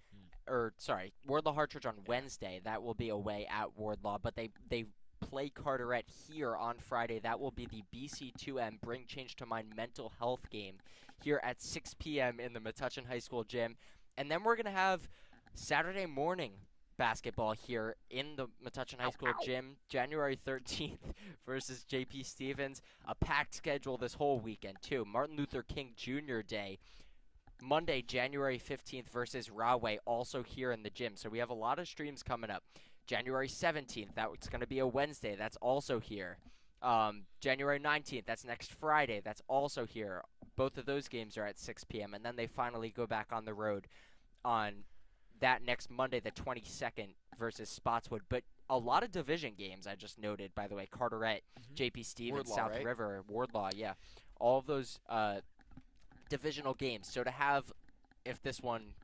Wardlaw Hartridge on Wednesday. That will be away at Wardlaw. But they play Carteret here on Friday. That will be the BC2M Bring Change to Mind mental health game here at 6 p.m. in the Metuchen High School gym. And then we're going to have Saturday morning basketball here in the Metuchen High School gym, January 13th versus JP Stevens. A packed schedule this whole weekend, too. Martin Luther King Jr. Day, Monday, January 15th versus Rahway, also here in the gym. So we have a lot of streams coming up. January 17th, that's going to be a Wednesday. That's also here. January 19th, that's next Friday. That's also here. Both of those games are at 6 p.m. And then they finally go back on the road on that next Monday, the 22nd, versus Spotswood. But a lot of division games, I just noted, by the way. Carteret, JP Stevens, Wardlaw, South right? River, Wardlaw, yeah. All of those divisional games. So to have, if this one,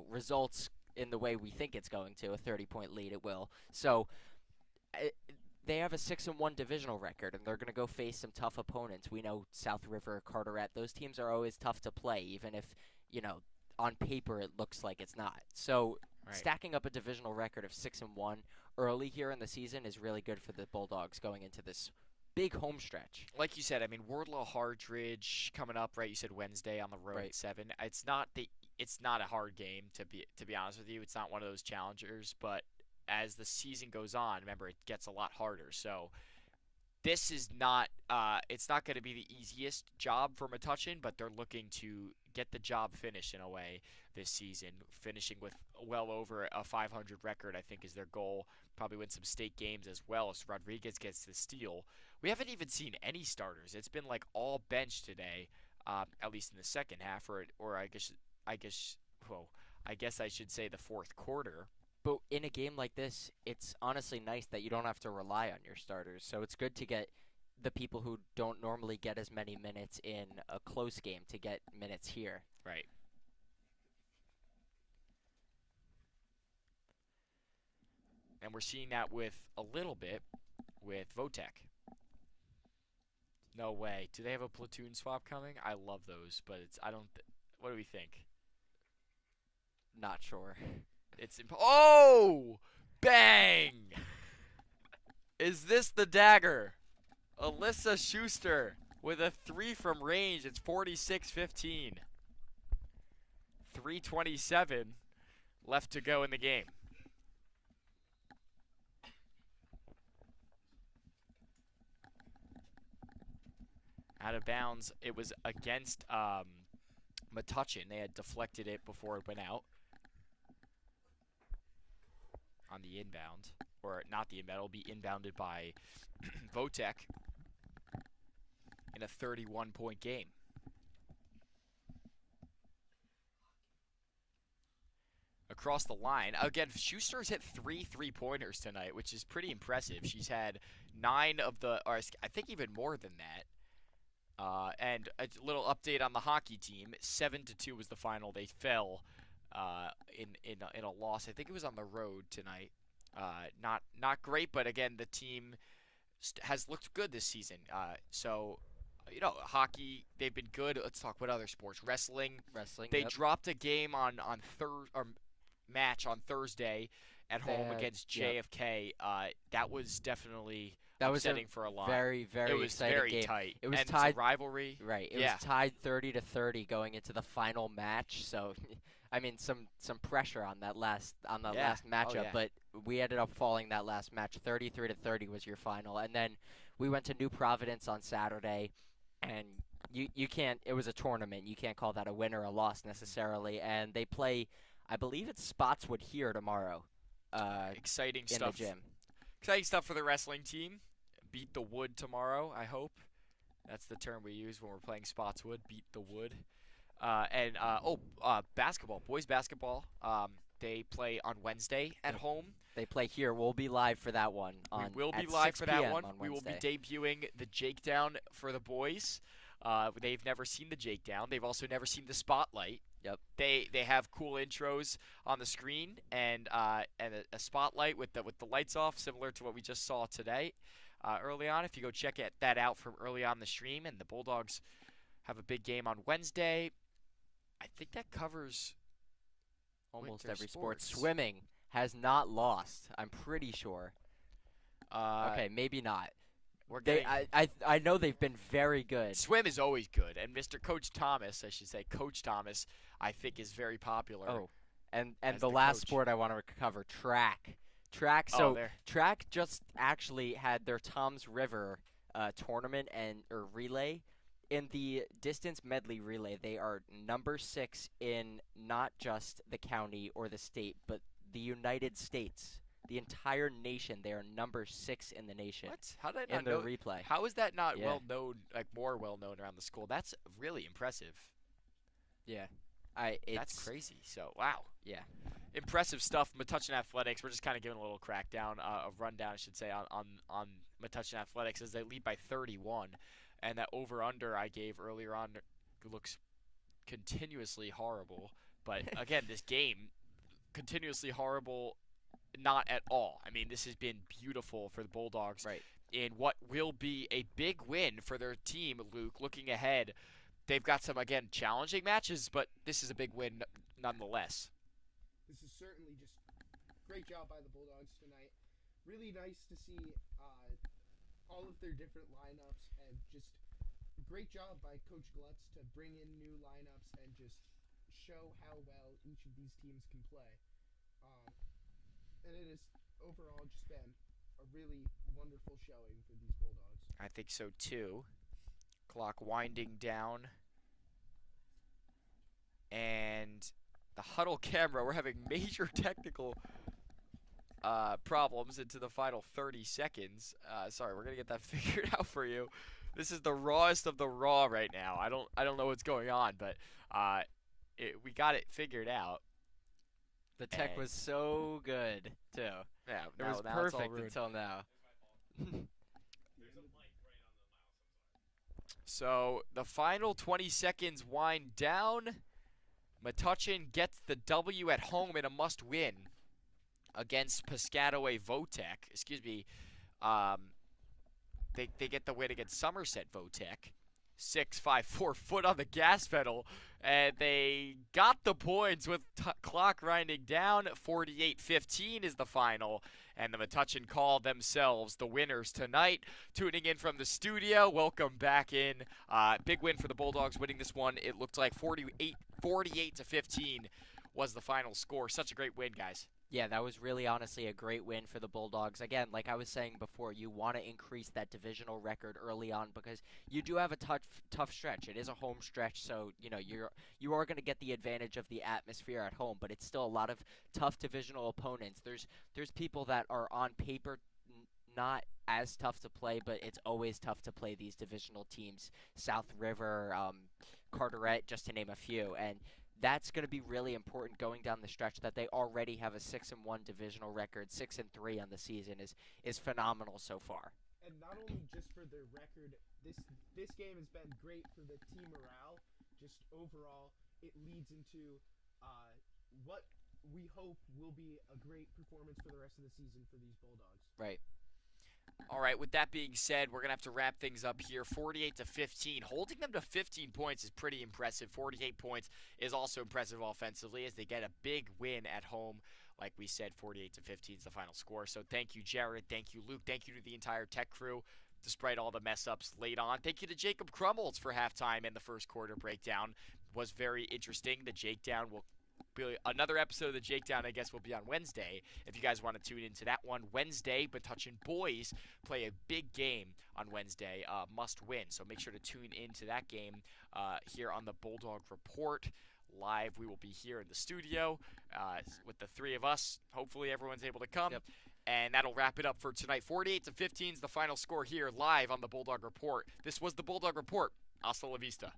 results in the way we think it's going to, a 30-point lead, it will. So they have a 6-1 divisional record, and they're going to go face some tough opponents. We know South River, Carteret, those teams are always tough to play, even if, on paper it looks like it's not. So stacking up a divisional record of 6-1 early here in the season is really good for the Bulldogs going into this big home stretch. Like you said, I mean, Wardlaw Hartridge coming up, right? You said Wednesday on the road at 7. It's not a hard game to be honest with you. It's not one of those challengers, but as the season goes on, remember, it gets a lot harder. So this is not it's not going to be the easiest job for Metuchen, but they're looking to get the job finished in a way this season, finishing with well over a 500 record, I think, is their goal. Probably win some state games as well as Rodriguez gets the steal. We haven't even seen any starters. It's been like all bench today, at least in the second half, or I guess I should say the fourth quarter. But in a game like this, it's honestly nice that you don't have to rely on your starters. So it's good to get the people who don't normally get as many minutes in a close game to get minutes here. Right. And we're seeing that with a little bit with VoTech. No way. Do they have a platoon swap coming? I love those, but what do we think? Not sure. Oh! Bang! Is this the dagger? Alyssa Schuster with a 3 from range. It's 46-15. 3:27 left to go in the game. Out of bounds. It was against Metuchen. They had deflected it before it went out on the inbound. Or not the inbound, it'll be inbounded by VoTech in a 31-point game. Across the line. Again, Schuster's hit 3 3-pointers tonight, which is pretty impressive. She's had 9 of the, or I think even more than that. And a little update on the hockey team. 7-2 was the final. They fell in a loss. I think it was on the road tonight. Not great, but again, the team has looked good this season. So, you know, hockey, they've been good. Let's talk about other sports. Wrestling. They dropped a game on match on Thursday at home against JFK. That was definitely upsetting for a lot. Very, very exciting game. It was very tight. It was and tied. It's a rivalry. Right. It was tied 30-30 going into the final match. So, I mean, some pressure on that last matchup, but we ended up falling that last match. 33-30 was your final, and then we went to New Providence on Saturday, and you can't. It was a tournament. You can't call that a win or a loss necessarily. And they play, I believe it's Spotswood here tomorrow. Exciting in stuff. the gym. Exciting stuff for the wrestling team. Beat the wood tomorrow, I hope. That's the term we use when we're playing Spotswood. Beat the wood. Basketball. Boys basketball. They play on Wednesday at home. They play here. We'll be live for that one. We will be live for that one. We will be debuting the Jake Down for the boys. They've never seen the Jake Down. They've also never seen the Spotlight. Yep. They have cool intros on the screen and a spotlight with the lights off, similar to what we just saw today early on. If you go check that out from early on the stream, and the Bulldogs have a big game on Wednesday. I think that covers almost winter every sport. sports. Swimming has not lost. I'm pretty sure. Okay, maybe not. I know they've been very good. Swim is always good, and Coach Thomas, I think is very popular. Oh, and the last sport I want to cover, track. Track just actually had their Toms River tournament or relay. In the distance medley relay, they are number 6 in not just the county or the state, but the United States. The entire nation, they are number 6 in the nation. What? How did I not know? In the replay. How is that not well known, like more well known around the school? That's really impressive. Yeah. That's crazy. So, wow. Yeah. Impressive stuff. Metuchen Athletics. We're just kind of giving a little crackdown, a rundown, I should say, on Metuchen Athletics as they lead by 31. And that over-under I gave earlier on looks continuously horrible. But, again, this game, continuously horrible, not at all. I mean, this has been beautiful for the Bulldogs in what will be a big win for their team, Luke. Looking ahead, they've got some, again, challenging matches, but this is a big win nonetheless. This is certainly just great job by the Bulldogs tonight. Really nice to see all of their different lineups, and just great job by Coach Glutz to bring in new lineups and just show how well each of these teams can play. And it has overall just been a really wonderful showing for these Bulldogs. I think so too. Clock winding down. And the huddle camera, we're having major technical problems into the final 30 seconds. Sorry, we're going to get that figured out for you. This is the rawest of the raw right now. I don't know what's going on, but we got it figured out. The tech was so good, too. Yeah, it was perfect until now. So the final 20 seconds wind down. Metuchen gets the W at home in a must-win against Piscataway VoTech. Excuse me. They get the win against Somerset VoTech. 6-5-4 foot on the gas pedal, and they got the points with clock grinding down. 48-15 is the final, and the Metuchen call themselves the winners tonight. Tuning in from the studio, welcome back in. Big win for the Bulldogs, winning this one. It looked like 48-15 was the final score. Such a great win, guys. Yeah, that was really honestly a great win for the Bulldogs. Again, like I was saying before, you want to increase that divisional record early on because you do have a tough stretch. It is a home stretch, so you are going to get the advantage of the atmosphere at home, but it's still a lot of tough divisional opponents. There's people that are on paper not as tough to play, but it's always tough to play these divisional teams. South River, Carteret, just to name a few, and that's going to be really important going down the stretch. That they already have a 6-1 divisional record, 6-3 on the season is phenomenal so far. And not only just for their record, this game has been great for the team morale. Just overall, it leads into what we hope will be a great performance for the rest of the season for these Bulldogs. Right. All right, with that being said, we're going to have to wrap things up here. 48-15. Holding them to 15 points is pretty impressive. 48 points is also impressive offensively as they get a big win at home. Like we said, 48-15 is the final score. So thank you, Jared. Thank you, Luke. Thank you to the entire tech crew, despite all the mess-ups late on. Thank you to Jacob Crumholtz for halftime and the first quarter breakdown. Was very interesting. The Jakedown will another episode of the Jakedown, I guess, will be on Wednesday. If you guys want to tune into that one, Wednesday, Metuchen boys play a big game on Wednesday, must win. So make sure to tune into that game here on the Bulldog Report. Live, we will be here in the studio with the three of us. Hopefully everyone's able to come. Yep. And that'll wrap it up for tonight. 48-15 is the final score here live on the Bulldog Report. This was the Bulldog Report. Hasta la vista.